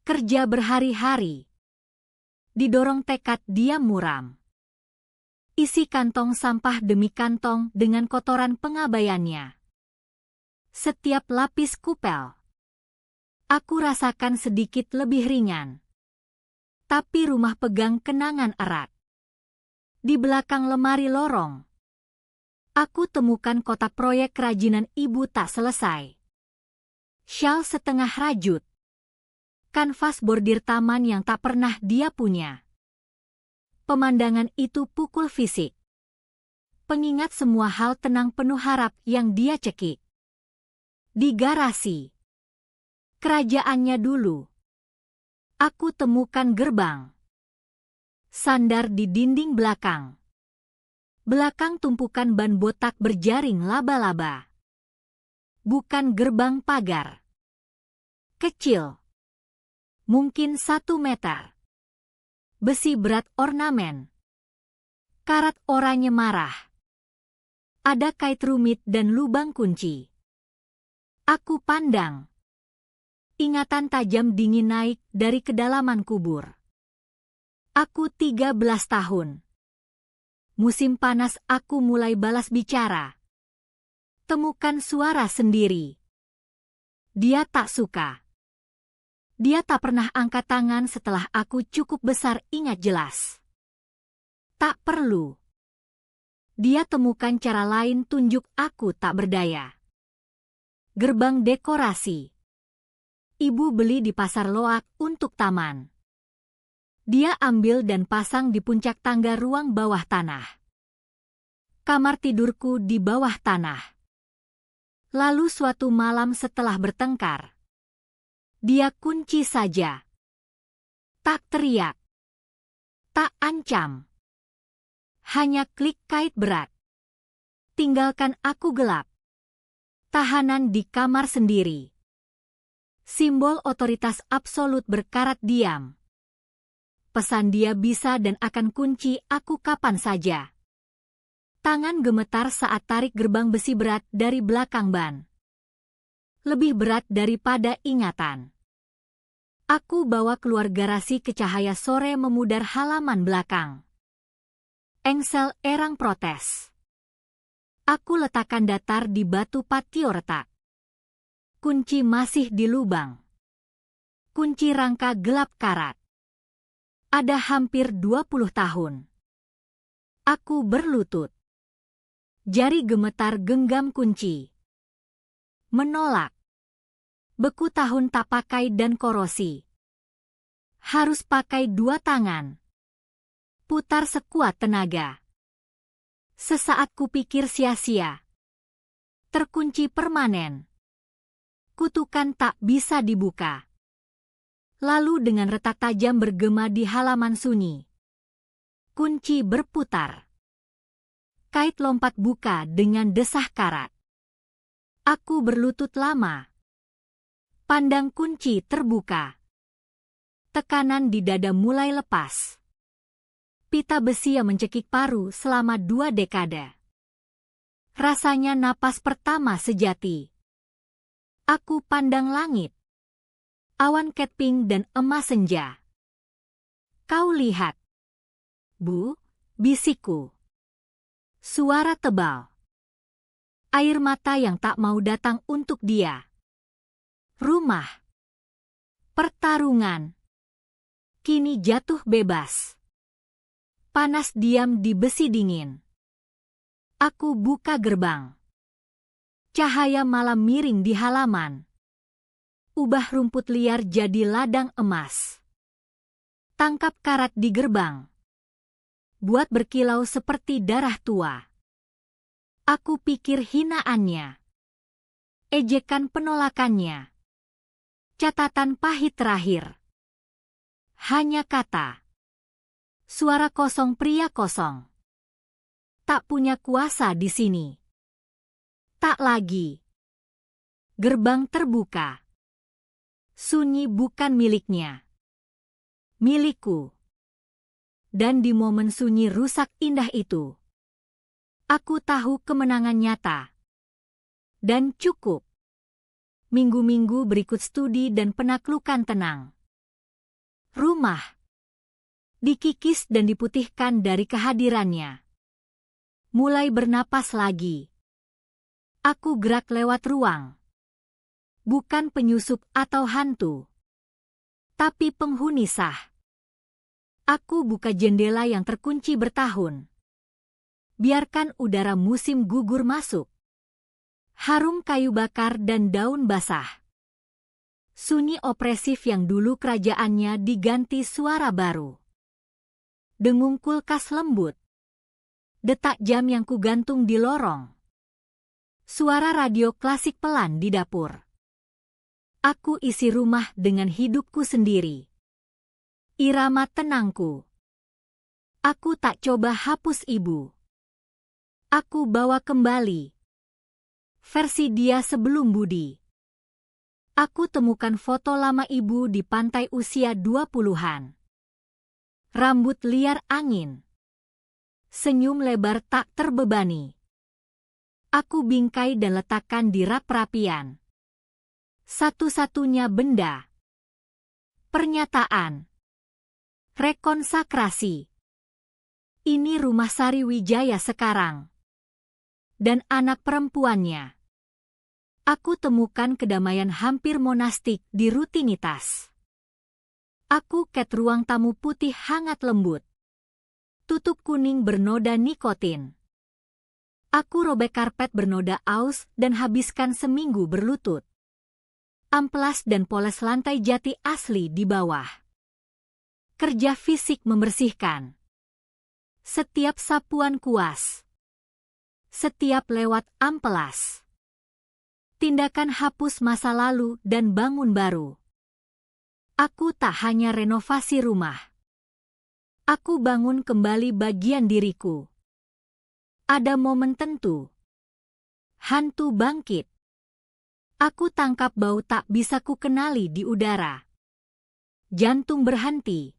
Kerja berhari-hari. Didorong tekad dia muram. Isi kantong sampah demi kantong dengan kotoran pengabaiannya. Setiap lapis kupel. Aku rasakan sedikit lebih ringan. Tapi rumah pegang kenangan erat. Di belakang lemari lorong, aku temukan kotak proyek kerajinan ibu tak selesai. Syal setengah rajut. Kanvas bordir taman yang tak pernah dia punya. Pemandangan itu pukul fisik. Pengingat semua hal tenang penuh harap yang dia cekik. Di garasi kerajaannya dulu, aku temukan gerbang. Sandar di dinding belakang. Belakang tumpukan ban botak berjaring laba-laba. Bukan gerbang pagar. Kecil. Mungkin 1 meter. Besi berat ornamen. Karat oranye marah. Ada kait rumit dan lubang kunci. Aku pandang. Ingatan tajam dingin naik dari kedalaman kubur. Aku 13 tahun. Musim panas aku mulai balas bicara. Temukan suara sendiri. Dia tak suka. Dia tak pernah angkat tangan setelah aku cukup besar ingat jelas. Tak perlu. Dia temukan cara lain tunjuk aku tak berdaya. Gerbang dekorasi. Ibu beli di pasar loak untuk taman. Dia ambil dan pasang di puncak tangga ruang bawah tanah. Kamar tidurku di bawah tanah. Lalu suatu malam setelah bertengkar, dia kunci saja. Tak teriak. Tak ancam. Hanya klik kait berat. Tinggalkan aku gelap. Tahanan di kamar sendiri. Simbol otoritas absolut berkarat diam. Pesan dia bisa dan akan kunci aku kapan saja. Tangan gemetar saat tarik gerbang besi berat dari belakang ban. Lebih berat daripada ingatan. Aku bawa keluar garasi ke cahaya sore memudar halaman belakang. Engsel erang protes. Aku letakkan datar di batu patio retak. Kunci masih di lubang. Kunci rangka gelap karat. Ada hampir 20 tahun. Aku berlutut. Jari gemetar genggam kunci. Menolak. Beku tahun tak pakai dan korosi. Harus pakai 2 tangan. Putar sekuat tenaga. Sesaat kupikir sia-sia. Terkunci permanen. Kutukan tak bisa dibuka. Lalu dengan retak tajam bergema di halaman sunyi. Kunci berputar. Kait lompat buka dengan desah karat. Aku berlutut lama. Pandang kunci terbuka. Tekanan di dada mulai lepas. Pita besi yang mencekik paru selama 2 dekade. Rasanya napas pertama sejati. Aku pandang langit. Awan ketping dan emas senja. Kau lihat. Bu, bisikku. Suara tebal. Air mata yang tak mau datang untuk dia. Rumah. Pertarungan. Kini jatuh bebas. Panas diam di besi dingin. Aku buka gerbang. Cahaya malam miring di halaman. Ubah rumput liar jadi ladang emas. Tangkap karat di gerbang. Buat berkilau seperti darah tua. Aku pikir hinaannya. Ejekan penolakannya. Catatan pahit terakhir. Hanya kata. Suara kosong pria kosong. Tak punya kuasa di sini. Tak lagi. Gerbang terbuka. Sunyi bukan miliknya. Milikku. Dan di momen sunyi rusak indah itu, aku tahu kemenangan nyata. Dan cukup. Minggu-minggu berikut studi dan penaklukan tenang. Rumah. Dikikis dan diputihkan dari kehadirannya. Mulai bernapas lagi. Aku gerak lewat ruang. Bukan penyusup atau hantu. Tapi penghuni sah. Aku buka jendela yang terkunci bertahun. Biarkan udara musim gugur masuk. Harum kayu bakar dan daun basah. Sunyi opresif yang dulu kerajaannya diganti suara baru. Dengung kulkas lembut. Detak jam yang kugantung di lorong. Suara radio klasik pelan di dapur. Aku isi rumah dengan hidupku sendiri. Irama tenangku. Aku tak coba hapus ibu. Aku bawa kembali. Versi dia sebelum Budi. Aku temukan foto lama ibu di pantai usia 20-an. Rambut liar angin. Senyum lebar tak terbebani. Aku bingkai dan letakkan di rak perapian. Satu-satunya benda. Pernyataan. Rekonsakrasi. Ini rumah Sari Wijaya sekarang. Dan anak perempuannya. Aku temukan kedamaian hampir monastik di rutinitas. Aku cat ruang tamu putih hangat lembut. Tutup kuning bernoda nikotin. Aku robek karpet bernoda aus dan habiskan seminggu berlutut. Amplas dan poles lantai jati asli di bawah. Kerja fisik membersihkan. Setiap sapuan kuas. Setiap lewat amplas. Tindakan hapus masa lalu dan bangun baru. Aku tak hanya renovasi rumah. Aku bangun kembali bagian diriku. Ada momen tentu. Hantu bangkit. Aku tangkap bau tak bisa ku kenali di udara. Jantung berhenti.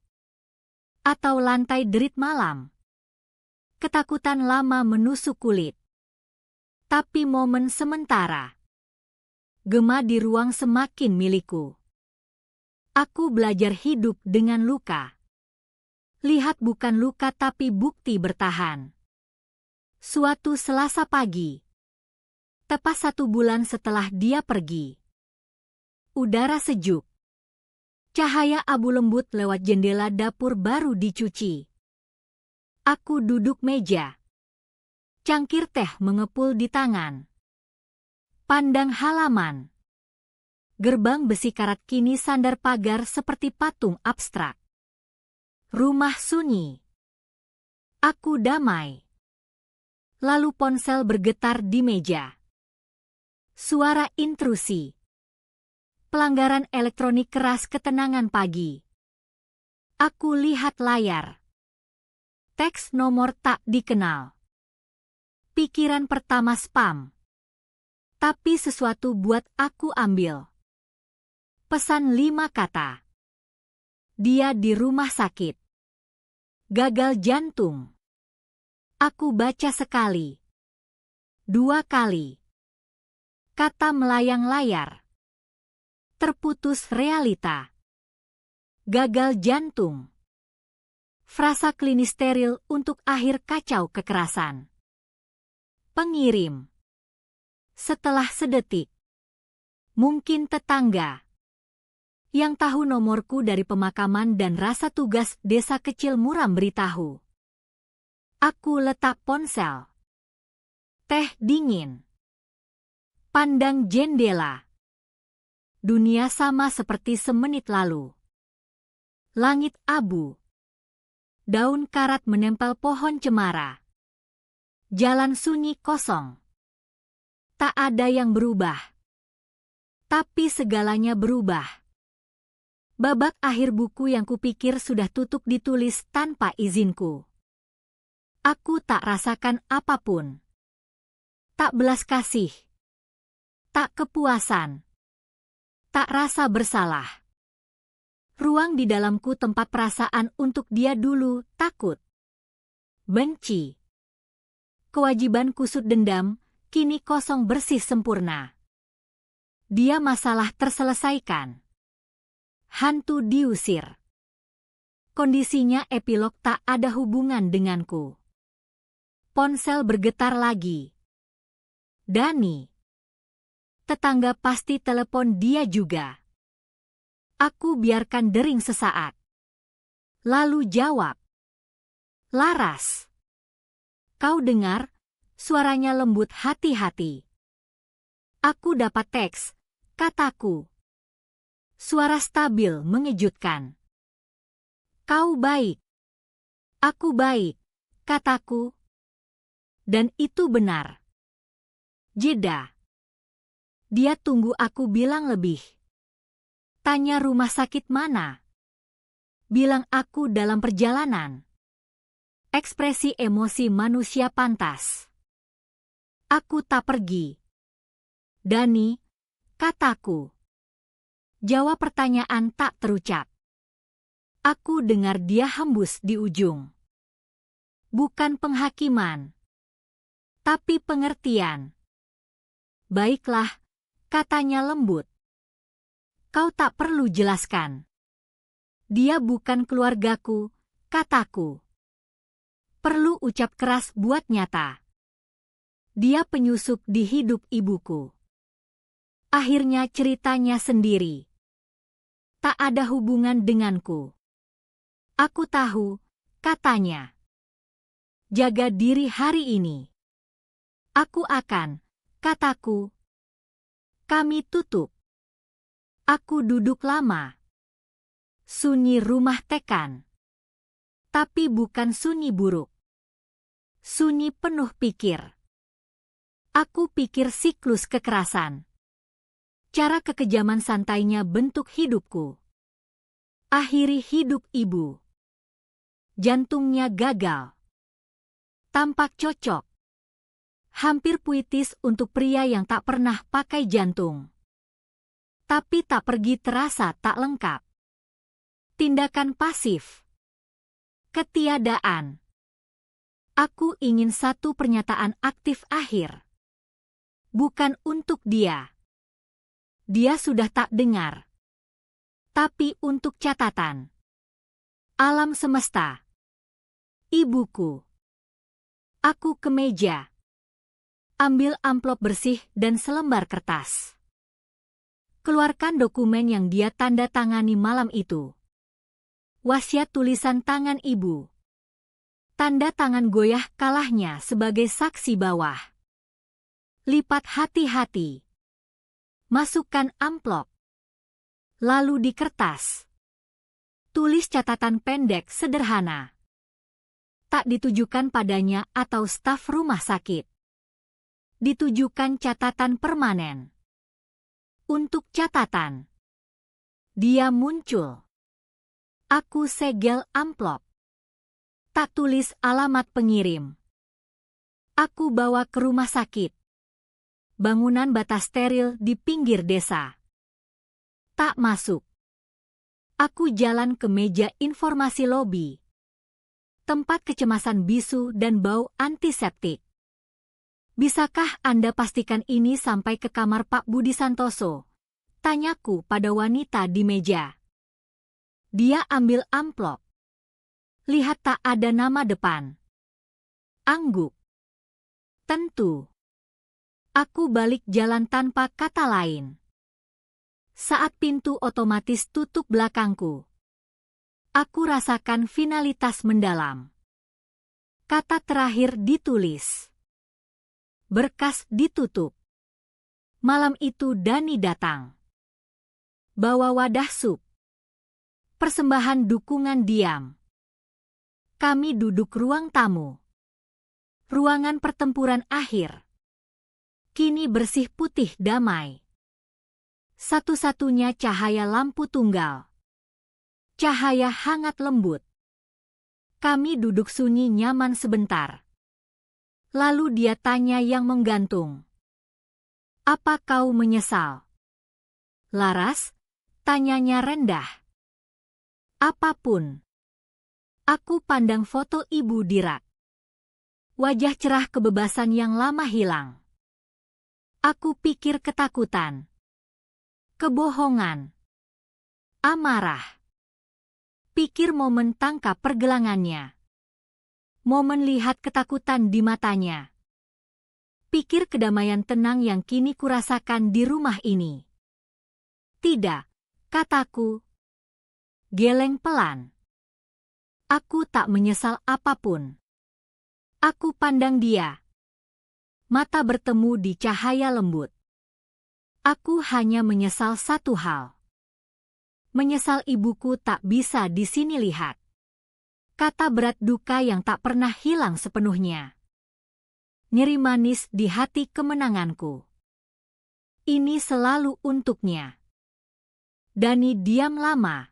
Atau lantai derit malam. Ketakutan lama menusuk kulit. Tapi momen sementara. Gema di ruang semakin milikku. Aku belajar hidup dengan luka. Lihat bukan luka tapi bukti bertahan. Suatu Selasa pagi. Tepat 1 bulan setelah dia pergi. Udara sejuk. Cahaya abu lembut lewat jendela dapur baru dicuci. Aku duduk meja. Cangkir teh mengepul di tangan. Pandang halaman. Gerbang besi karat kini sandar pagar seperti patung abstrak. Rumah sunyi. Aku damai. Lalu ponsel bergetar di meja. Suara intrusi. Pelanggaran elektronik keras ketenangan pagi. Aku lihat layar. Teks nomor tak dikenal. Pikiran pertama spam. Tapi sesuatu buat aku ambil. Pesan 5 kata. Dia di rumah sakit. Gagal jantung. Aku baca sekali. 2 kali. Kata melayang layar. Terputus realita. Gagal jantung. Frasa klinis steril untuk akhir kacau kekerasan. Pengirim. Setelah sedetik. Mungkin tetangga. Yang tahu nomorku dari pemakaman dan rasa tugas desa kecil muram beritahu. Aku letak ponsel. Teh dingin. Pandang jendela. Dunia sama seperti semenit lalu. Langit abu. Daun karat menempel pohon cemara. Jalan sunyi kosong. Tak ada yang berubah. Tapi segalanya berubah. Babak akhir buku yang kupikir sudah tutup ditulis tanpa izinku. Aku tak rasakan apapun. Tak belas kasih. Tak kepuasan. Tak rasa bersalah. Ruang di dalamku tempat perasaan untuk dia dulu takut. Benci. Kewajiban kusut dendam, kini kosong bersih sempurna. Dia masalah terselesaikan. Hantu diusir. Kondisinya epilog tak ada hubungan denganku. Ponsel bergetar lagi. Dani. Tetangga pasti telepon dia juga. Aku biarkan dering sesaat. Lalu jawab, "Laras." "Kau dengar?" Suaranya lembut hati-hati. "Aku dapat teks," kataku. Suara stabil mengejutkan. "Kau baik." "Aku baik," kataku. Dan itu benar. Jeda. Dia tunggu aku bilang lebih. Tanya rumah sakit mana. Bilang aku dalam perjalanan. Ekspresi emosi manusia pantas. "Aku tak pergi." "Dani," kataku. Jawab pertanyaan tak terucap. Aku dengar dia hembus di ujung. "Bukan penghakiman, tapi pengertian." "Baiklah," katanya lembut. "Kau tak perlu jelaskan." "Dia bukan keluargaku," kataku. "Perlu ucap keras buat nyata. Dia penyusup di hidup ibuku." Akhirnya ceritanya sendiri. Tak ada hubungan denganku. "Aku tahu," katanya. "Jaga diri hari ini." "Aku akan," kataku. Kami tutup. Aku duduk lama. Sunyi rumah tekan. Tapi bukan sunyi buruk. Sunyi penuh pikir. Aku pikir siklus kekerasan. Cara kekejaman santainya bentuk hidupku. Akhiri hidup ibu. Jantungnya gagal. Tampak cocok. Hampir puitis untuk pria yang tak pernah pakai jantung. Tapi tak pergi terasa tak lengkap. Tindakan pasif. Ketiadaan. Aku ingin satu pernyataan aktif akhir. Bukan untuk dia. Dia sudah tak dengar. Tapi untuk catatan. Alam semesta. Ibuku. Aku ke meja. Ambil amplop bersih dan selembar kertas. Keluarkan dokumen yang dia tanda tangani malam itu. Wasiat tulisan tangan ibu. Tanda tangan goyah kalahnya sebagai saksi bawah. Lipat hati-hati. Masukkan amplop. Lalu di kertas. Tulis catatan pendek sederhana. Tak ditujukan padanya atau staf rumah sakit. Ditujukan catatan permanen. Untuk catatan. Dia muncul. Aku segel amplop. Tak tulis alamat pengirim. Aku bawa ke rumah sakit. Bangunan bata steril di pinggir desa. Tak masuk. Aku jalan ke meja informasi lobi. Tempat kecemasan bisu dan bau antiseptik. "Bisakah Anda pastikan ini sampai ke kamar Pak Budi Santoso?" tanyaku pada wanita di meja. Dia ambil amplop. Lihat tak ada nama depan. Angguk. "Tentu." Aku balik jalan tanpa kata lain. Saat pintu otomatis tutup belakangku. Aku rasakan finalitas mendalam. Kata terakhir ditulis. Berkas ditutup. Malam itu Dani datang. Bawa wadah sup. Persembahan dukungan diam. Kami duduk ruang tamu. Ruangan pertempuran akhir. Kini bersih putih damai. Satu-satunya cahaya lampu tunggal. Cahaya hangat lembut. Kami duduk sunyi nyaman sebentar. Lalu dia tanya yang menggantung. "Apa kau menyesal?" "Laras?" tanyanya rendah. "Apapun." Aku pandang foto ibu di rak. Wajah cerah kebebasan yang lama hilang. Aku pikir ketakutan. Kebohongan. Amarah. Pikir momen tangkap pergelangannya. Momen lihat ketakutan di matanya. Pikir kedamaian tenang yang kini kurasakan di rumah ini. "Tidak," kataku. Geleng pelan. Aku tak menyesal apapun. Aku pandang dia. Mata bertemu di cahaya lembut. Aku hanya menyesal satu hal. Menyesal ibuku tak bisa di sini lihat. Kata berat duka yang tak pernah hilang sepenuhnya. Nyeri manis di hati kemenanganku. Ini selalu untuknya. Dani diam lama.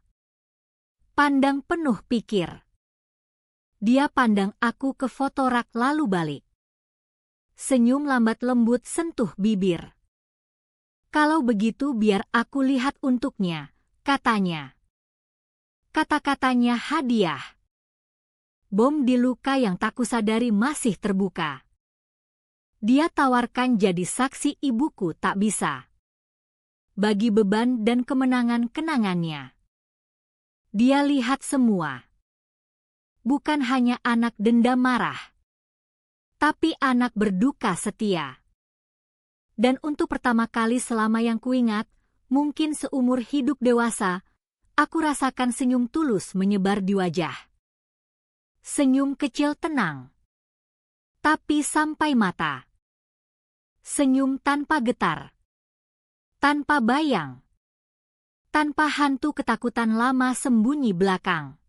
Pandang penuh pikir. Dia pandang aku ke foto rak lalu balik. Senyum lambat lembut sentuh bibir. Kalau begitu biar aku lihat untuknya, katanya. Kata-katanya hadiah. Bom di luka yang tak kusadari masih terbuka. Dia tawarkan jadi saksi ibuku tak bisa. Bagi beban dan kemenangan kenangannya. Dia lihat semua. Bukan hanya anak dendam marah. Tapi anak berduka setia. Dan untuk pertama kali selama yang kuingat, mungkin seumur hidup dewasa, aku rasakan senyum tulus menyebar di wajah. Senyum kecil tenang. Tapi sampai mata. Senyum tanpa getar. Tanpa bayang. Tanpa hantu ketakutan lama sembunyi belakang.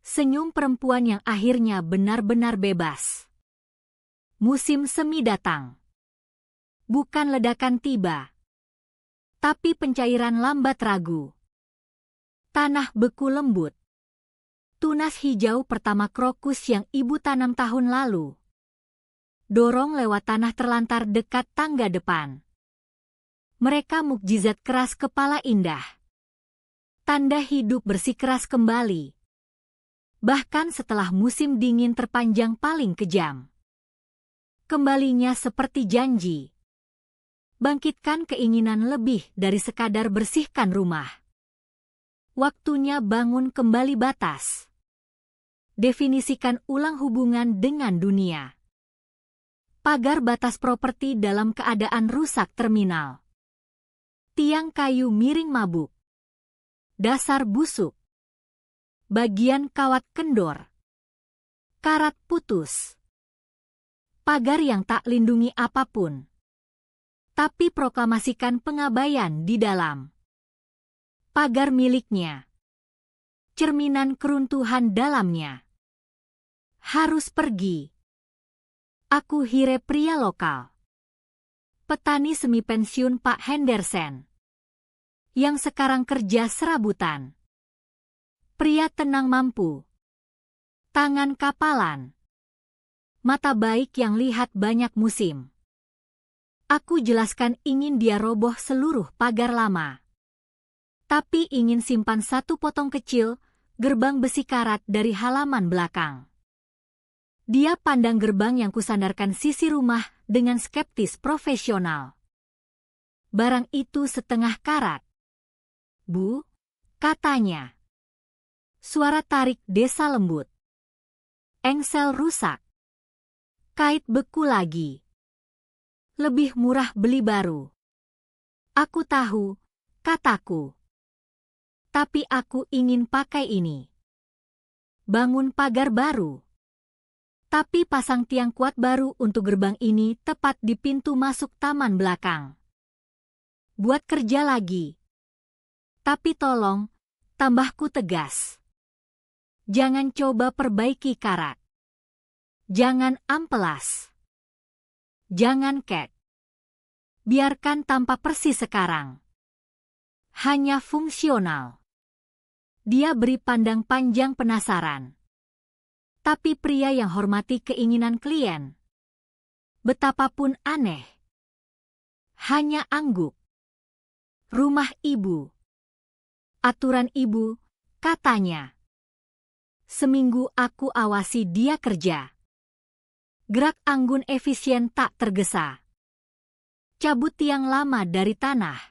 Senyum perempuan yang akhirnya benar-benar bebas. Musim semi datang. Bukan ledakan tiba. Tapi pencairan lambat ragu. Tanah beku lembut. Tunas hijau pertama krokus yang ibu tanam tahun lalu. Dorong lewat tanah terlantar dekat tangga depan. Mereka mukjizat keras kepala indah. Tanda hidup bersikeras kembali. Bahkan setelah musim dingin terpanjang paling kejam. Kembalinya seperti janji. Bangkitkan keinginan lebih dari sekadar bersihkan rumah. Waktunya bangun kembali batas. Definisikan ulang hubungan dengan dunia. Pagar batas properti dalam keadaan rusak terminal. Tiang kayu miring mabuk. Dasar busuk. Bagian kawat kendor. Karat putus. Pagar yang tak lindungi apapun. Tapi proklamasikan pengabaian di dalam. Pagar miliknya. Cerminan keruntuhan dalamnya. Harus pergi. Aku Hire pria lokal. Petani semi pensiun Pak Henderson. Yang sekarang kerja serabutan. Pria tenang mampu. Tangan kapalan. Mata baik yang lihat banyak musim. Aku jelaskan ingin dia roboh seluruh pagar lama. Tapi ingin simpan satu potong kecil, gerbang besi karat dari halaman belakang. Dia pandang gerbang yang kusandarkan sisi rumah dengan skeptis profesional. Barang itu setengah karat. Bu, katanya. Suara tarik desa lembut. Engsel rusak. Kait beku lagi. Lebih murah beli baru. Aku tahu, kataku. Tapi aku ingin pakai ini. Bangun pagar baru. Tapi pasang tiang kuat baru untuk gerbang ini tepat di pintu masuk taman belakang. Buat kerja lagi. Tapi tolong, tambahku tegas. Jangan coba perbaiki karat. Jangan amplas. Jangan kek. Biarkan tampak persis sekarang. Hanya fungsional. Dia beri pandang panjang penasaran. Tapi pria yang hormati keinginan klien. Betapapun aneh. Hanya angguk. Rumah ibu. Aturan ibu, katanya. Seminggu aku awasi dia kerja. Gerak anggun efisien tak tergesa. Cabut tiang lama dari tanah.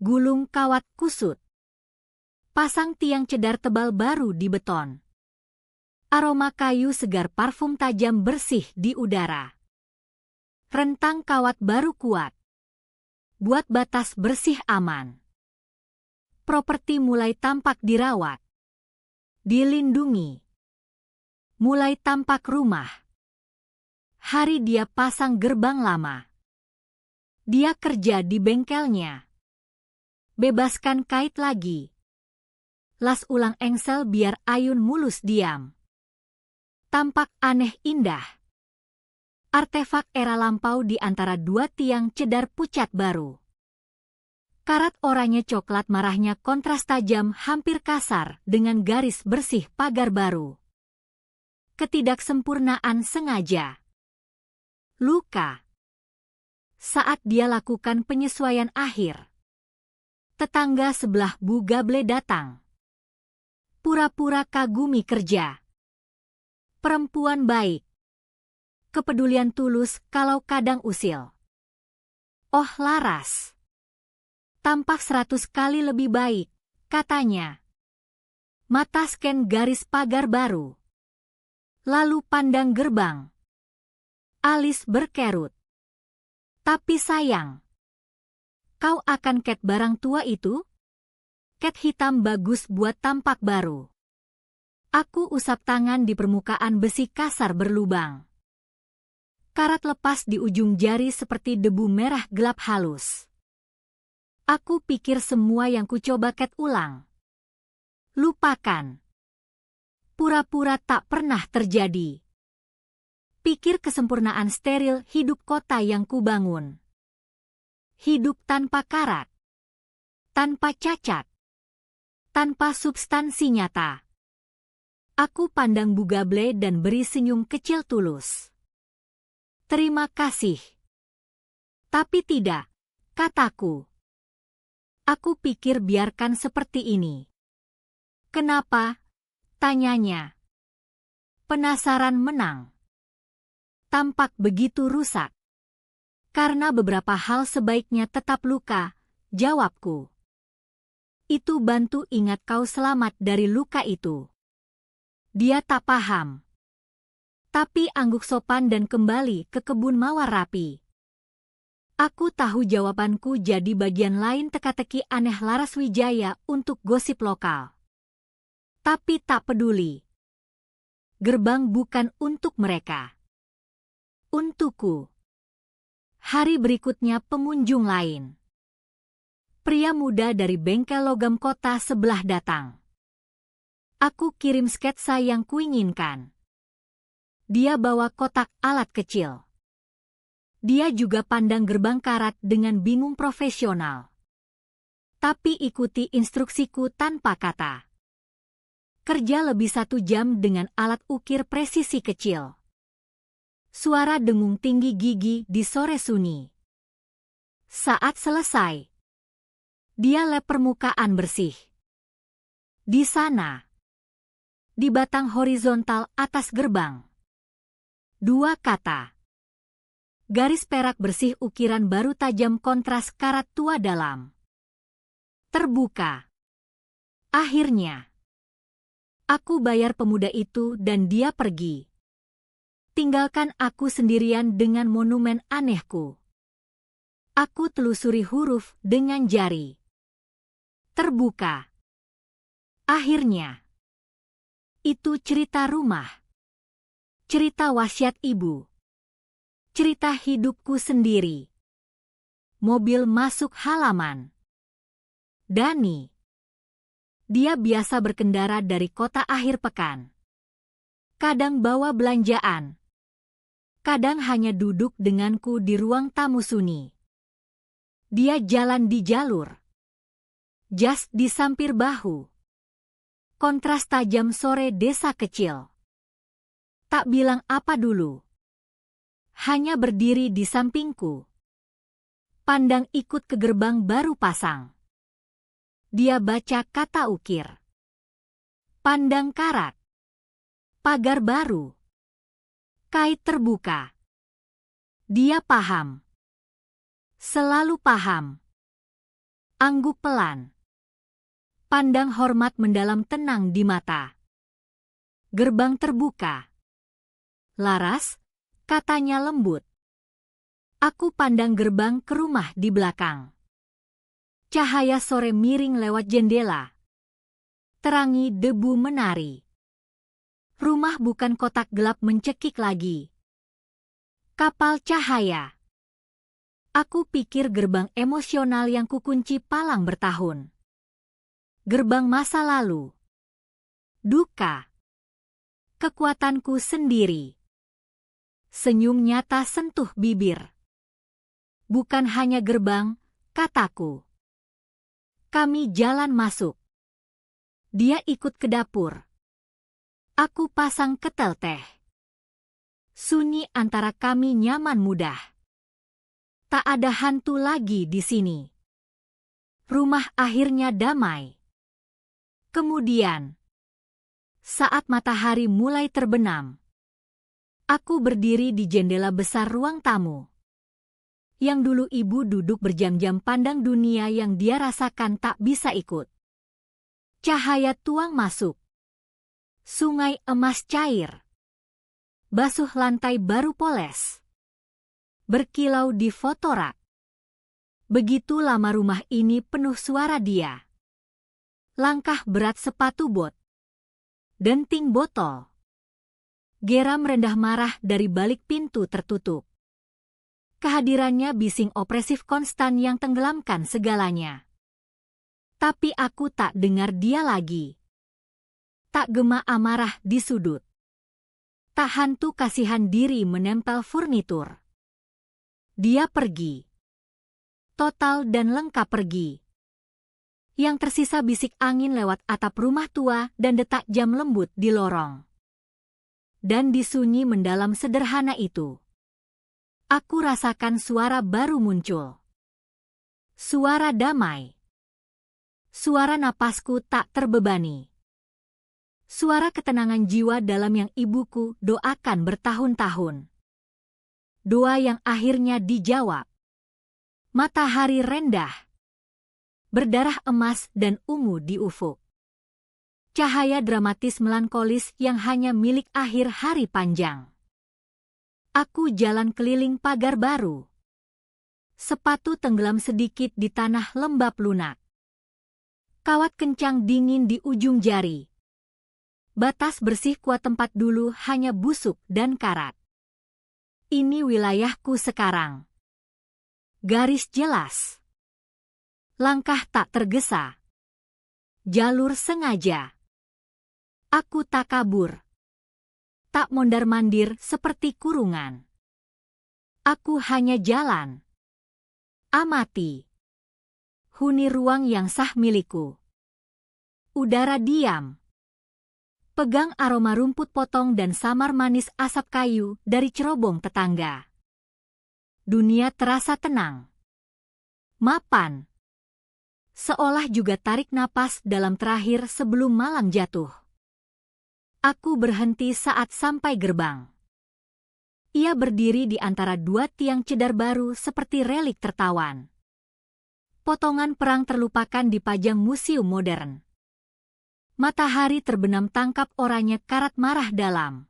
Gulung kawat kusut. Pasang tiang cedar tebal baru di beton. Aroma kayu segar parfum tajam bersih di udara. Rentang kawat baru kuat. Buat batas bersih aman. Properti mulai tampak dirawat. Dilindungi. Mulai tampak rumah. Hari dia pasang gerbang lama. Dia kerja di bengkelnya. Bebaskan kait lagi. Las ulang engsel biar ayun mulus diam. Tampak aneh indah. Artefak era lampau di antara dua tiang cedar pucat baru. Karat oranye coklat marahnya kontras tajam hampir kasar dengan garis bersih pagar baru. Ketidaksempurnaan sengaja. Luka. Saat dia lakukan penyesuaian akhir. Tetangga sebelah Bu Gable datang. Pura-pura kagumi kerja. Perempuan baik. Kepedulian tulus kalau kadang usil. Oh Laras. Tampak 100 kali lebih baik, katanya. Mata scan garis pagar baru. Lalu pandang gerbang. Alis berkerut. Tapi sayang. Kau akan cat barang tua itu? Cat hitam bagus buat tampak baru. Aku usap tangan di permukaan besi kasar berlubang. Karat lepas di ujung jari seperti debu merah gelap halus. Aku pikir semua yang kucoba cat ulang. Lupakan. Pura-pura tak pernah terjadi. Pikir kesempurnaan steril hidup kota yang kubangun. Hidup tanpa karat. Tanpa cacat. Tanpa substansi nyata. Aku pandang Bu Gable dan beri senyum kecil tulus. Terima kasih. Tapi tidak, kataku. Aku pikir biarkan seperti ini. Kenapa? Tanyanya. Penasaran menang. Tampak begitu rusak. Karena beberapa hal sebaiknya tetap luka, jawabku. Itu bantu ingat kau selamat dari luka itu. Dia tak paham. Tapi angguk sopan dan kembali ke kebun mawar rapi. Aku tahu jawabanku jadi bagian lain teka-teki aneh Laras Wijaya untuk gosip lokal. Tapi tak peduli. Gerbang bukan untuk mereka. Untukku. Hari berikutnya pengunjung lain. Pria muda dari bengkel logam kota sebelah datang. Aku kirim sketsa yang kuinginkan. Dia bawa kotak alat kecil. Dia juga pandang gerbang karat dengan bingung profesional. Tapi ikuti instruksiku tanpa kata. Kerja lebih 1 jam dengan alat ukir presisi kecil. Suara dengung tinggi gigi di sore sunyi. Saat selesai, dia lap permukaan bersih. Di sana, di batang horizontal atas gerbang. 2 kata. Garis perak bersih ukiran baru tajam kontras karat tua dalam. Terbuka. Akhirnya. Aku bayar pemuda itu dan dia pergi. Tinggalkan aku sendirian dengan monumen anehku. Aku telusuri huruf dengan jari. Terbuka. Akhirnya. Itu cerita rumah. Cerita wasiat ibu. Cerita hidupku sendiri. Mobil masuk halaman. Dani. Dia biasa berkendara dari kota akhir pekan. Kadang bawa belanjaan. Kadang hanya duduk denganku di ruang tamu Suni. Dia jalan di jalur. Jas di sampir bahu. Kontras tajam sore desa kecil. Tak bilang apa dulu. Hanya berdiri di sampingku. Pandang ikut ke gerbang baru pasang. Dia baca kata ukir. Pandang karat. Pagar baru. Kait terbuka. Dia paham. Selalu paham. Angguk pelan. Pandang hormat mendalam tenang di mata. Gerbang terbuka. Laras, katanya lembut. Aku pandang gerbang ke rumah di belakang. Cahaya sore miring lewat jendela. terangi debu menari. Rumah bukan kotak gelap mencekik lagi. Kapal cahaya. Aku pikir gerbang emosional yang kukunci palang bertahun. Gerbang masa lalu. Duka. Kekuatanku sendiri. Senyum nyata sentuh bibir. Bukan hanya gerbang, kataku. Kami jalan masuk. Dia ikut ke dapur. Aku pasang ketel teh. Sunyi antara kami nyaman mudah. Tak ada hantu lagi di sini. Rumah akhirnya damai. Kemudian, saat matahari mulai terbenam, aku berdiri di jendela besar ruang tamu. Yang dulu ibu duduk berjam-jam pandang dunia yang dia rasakan tak bisa ikut. Cahaya tuang masuk. Sungai emas cair. Basuh lantai baru poles. Berkilau di foto rak. Begitu lama rumah ini penuh suara dia. Langkah berat sepatu bot. Denting botol. Geram rendah marah dari balik pintu tertutup. Kehadirannya bising opresif konstan yang tenggelamkan segalanya. Tapi aku tak dengar dia lagi. Tak gema amarah di sudut. Tak hantu kasihan diri menempel furnitur. Dia pergi. Total dan lengkap pergi. Yang tersisa bisik angin lewat atap rumah tua dan detak jam lembut di lorong. Dan di sunyi mendalam sederhana itu, aku rasakan suara baru muncul. Suara damai. Suara napasku tak terbebani. Suara ketenangan jiwa dalam yang ibuku doakan bertahun-tahun. Doa yang akhirnya dijawab. Matahari rendah. Berdarah emas dan ungu di ufuk. Cahaya dramatis melankolis yang hanya milik akhir hari panjang. Aku jalan keliling pagar baru. Sepatu tenggelam sedikit di tanah lembab lunak. Kawat kencang dingin di ujung jari. Batas bersih kuat tempat dulu hanya busuk dan karat. Ini wilayahku sekarang. Garis jelas. Langkah tak tergesa. Jalur sengaja. Aku tak kabur. Tak mondar-mandir seperti kurungan. Aku hanya jalan. Amati. Huni ruang yang sah milikku. Udara diam. Pegang aroma rumput potong dan samar manis asap kayu dari cerobong tetangga. Dunia terasa tenang. Mapan. Seolah juga tarik napas dalam terakhir sebelum malam jatuh. Aku berhenti saat sampai gerbang. Ia berdiri di antara dua tiang cedar baru seperti relik tertawan. Potongan perang terlupakan dipajang museum modern. Matahari terbenam tangkap oranye karat marah dalam.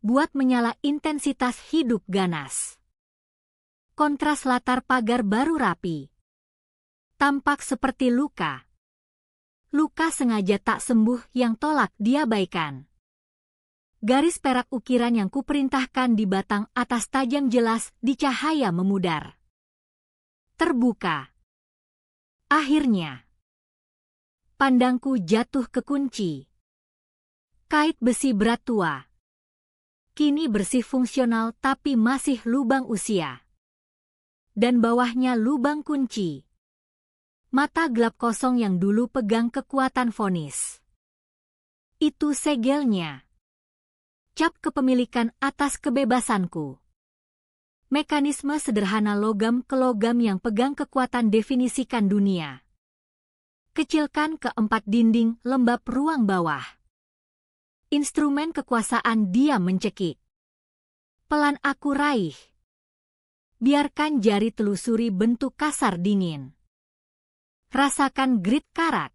Buat menyala intensitas hidup ganas. Kontras latar pagar baru rapi. Tampak seperti luka. Luka sengaja tak sembuh yang tolak diabaikan. Garis perak ukiran yang kuperintahkan di batang atas tajam jelas di cahaya memudar. Terbuka. Akhirnya. Pandangku jatuh ke kunci. Kait besi berat tua. Kini bersih fungsional tapi masih lubang usia. Dan bawahnya lubang kunci. Mata gelap kosong yang dulu pegang kekuatan vonis. Itu segelnya. Cap kepemilikan atas kebebasanku. Mekanisme sederhana logam ke logam yang pegang kekuatan definisikan dunia. Kecilkan keempat dinding lembab ruang bawah. Instrumen kekuasaan dia mencekik. Pelan aku raih. Biarkan jari telusuri bentuk kasar dingin. Rasakan grit karat.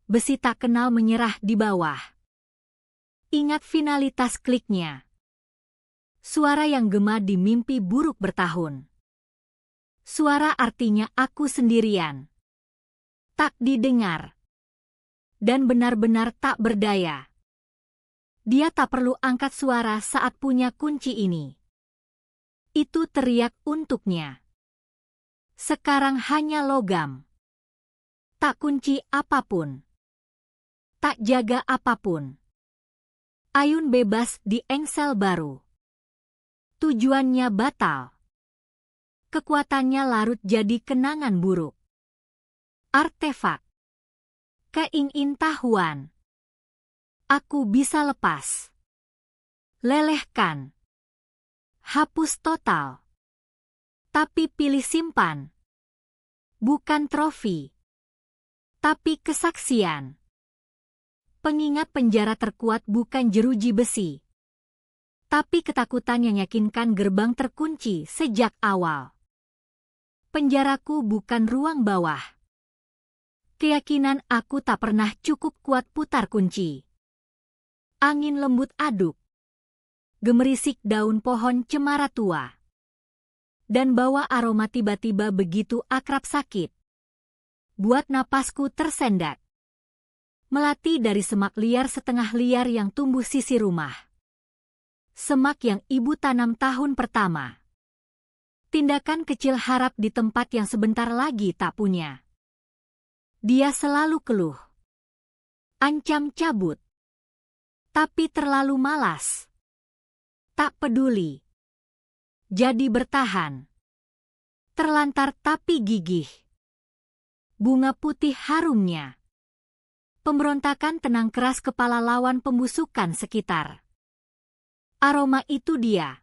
Besi tak kenal menyerah di bawah. Ingat finalitas kliknya. Suara yang gema di mimpi buruk bertahun. Suara artinya aku sendirian. Tak didengar. dan benar-benar tak berdaya. Dia tak perlu angkat suara saat punya kunci ini. Itu teriak untuknya. Sekarang hanya logam. Tak kunci apapun. Tak jaga apapun. Ayun bebas di engsel baru. Tujuannya batal. Kekuatannya larut jadi kenangan buruk. Artefak. Keingintahuan. Aku bisa lepas. Lelehkan. Hapus total. Tapi pilih simpan. Bukan trofi. Tapi kesaksian. Pengingat penjara terkuat bukan jeruji besi. Tapi ketakutan yang yakinkan gerbang terkunci sejak awal. Penjaraku bukan ruang bawah. Keyakinan aku tak pernah cukup kuat putar kunci. Angin lembut aduk. Gemerisik daun pohon cemara tua. Dan bawa aroma tiba-tiba begitu akrab sakit. Buat napasku tersendat. Melati dari semak liar setengah liar yang tumbuh sisi rumah. Semak yang ibu tanam tahun pertama. Tindakan kecil harap di tempat yang sebentar lagi tak punya. Dia selalu keluh. Ancam cabut. Tapi terlalu malas. Tak peduli. Jadi bertahan. Terlantar tapi gigih. Bunga putih harumnya. Pemberontakan tenang keras kepala lawan pembusukan sekitar. Aroma itu dia.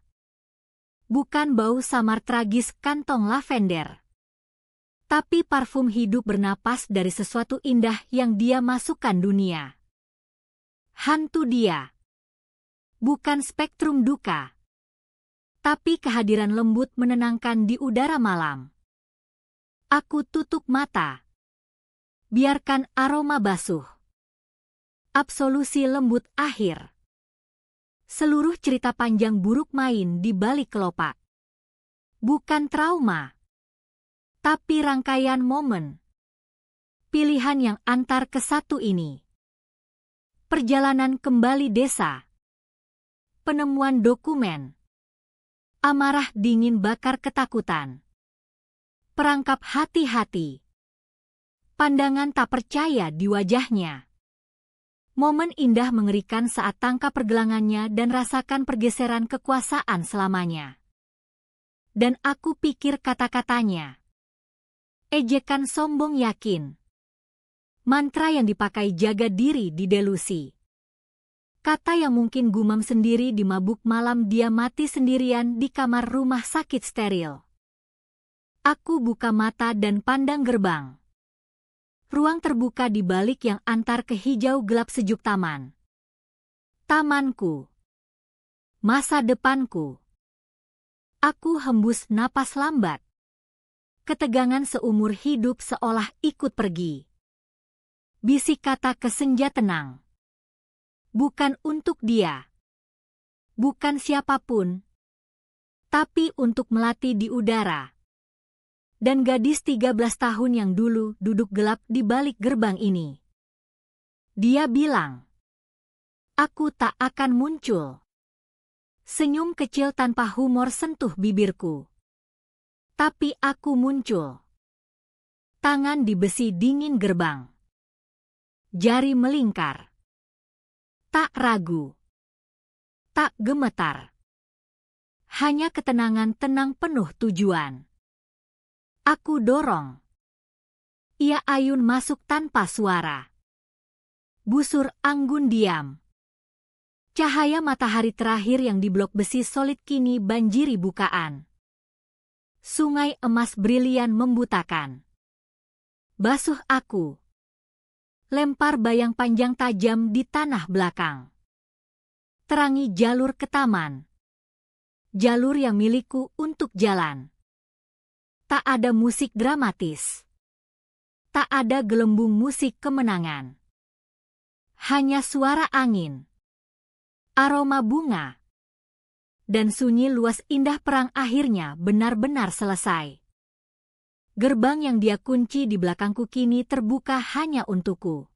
Bukan bau samar tragis kantong lavender. Tapi parfum hidup bernapas dari sesuatu indah yang dia masukkan dunia. Hantu dia. Bukan spektrum duka. Tapi kehadiran lembut menenangkan di udara malam. Aku tutup mata. Biarkan aroma basuh. Absolusi lembut akhir. Seluruh cerita panjang buruk main di balik kelopak. Bukan trauma. Tapi rangkaian momen. Pilihan yang antar ke satu ini. Perjalanan kembali desa. Penemuan dokumen. Amarah dingin bakar ketakutan. Perangkap hati-hati. Pandangan tak percaya di wajahnya. Momen indah mengerikan saat tangkap pergelangannya dan rasakan pergeseran kekuasaan selamanya. Dan aku pikir kata-katanya. Ejekan sombong yakin. Mantra yang dipakai jaga diri di delusi. Kata yang mungkin gumam sendiri di mabuk malam dia mati sendirian di kamar rumah sakit steril. Aku buka mata dan pandang gerbang. Ruang terbuka di balik yang antar ke hijau gelap sejuk taman. Tamanku. Masa depanku. Aku hembus napas lambat. Ketegangan seumur hidup seolah ikut pergi. Bisik kata ke senja tenang. Bukan untuk dia. Bukan siapapun. Tapi untuk melati di udara. Dan gadis 13 tahun yang dulu duduk gelap di balik gerbang ini. Dia bilang, aku tak akan muncul. Senyum kecil tanpa humor sentuh bibirku. Tapi aku muncul. Tangan di besi dingin gerbang. Jari melingkar. Tak ragu. Tak gemetar. Hanya ketenangan tenang penuh tujuan. Aku dorong. Ia ayun masuk tanpa suara. Busur anggun diam. Cahaya matahari terakhir yang di blok besi solid kini banjiri bukaan. Sungai emas brilian membutakan. Basuh aku. Lempar bayang panjang tajam di tanah belakang. Terangi jalur ke taman. Jalur yang milikku untuk jalan. Tak ada musik dramatis. Tak ada gelembung musik kemenangan. Hanya suara angin. Aroma bunga. Dan sunyi luas indah perang akhirnya benar-benar selesai. Gerbang yang dia kunci di belakangku kini terbuka hanya untukku.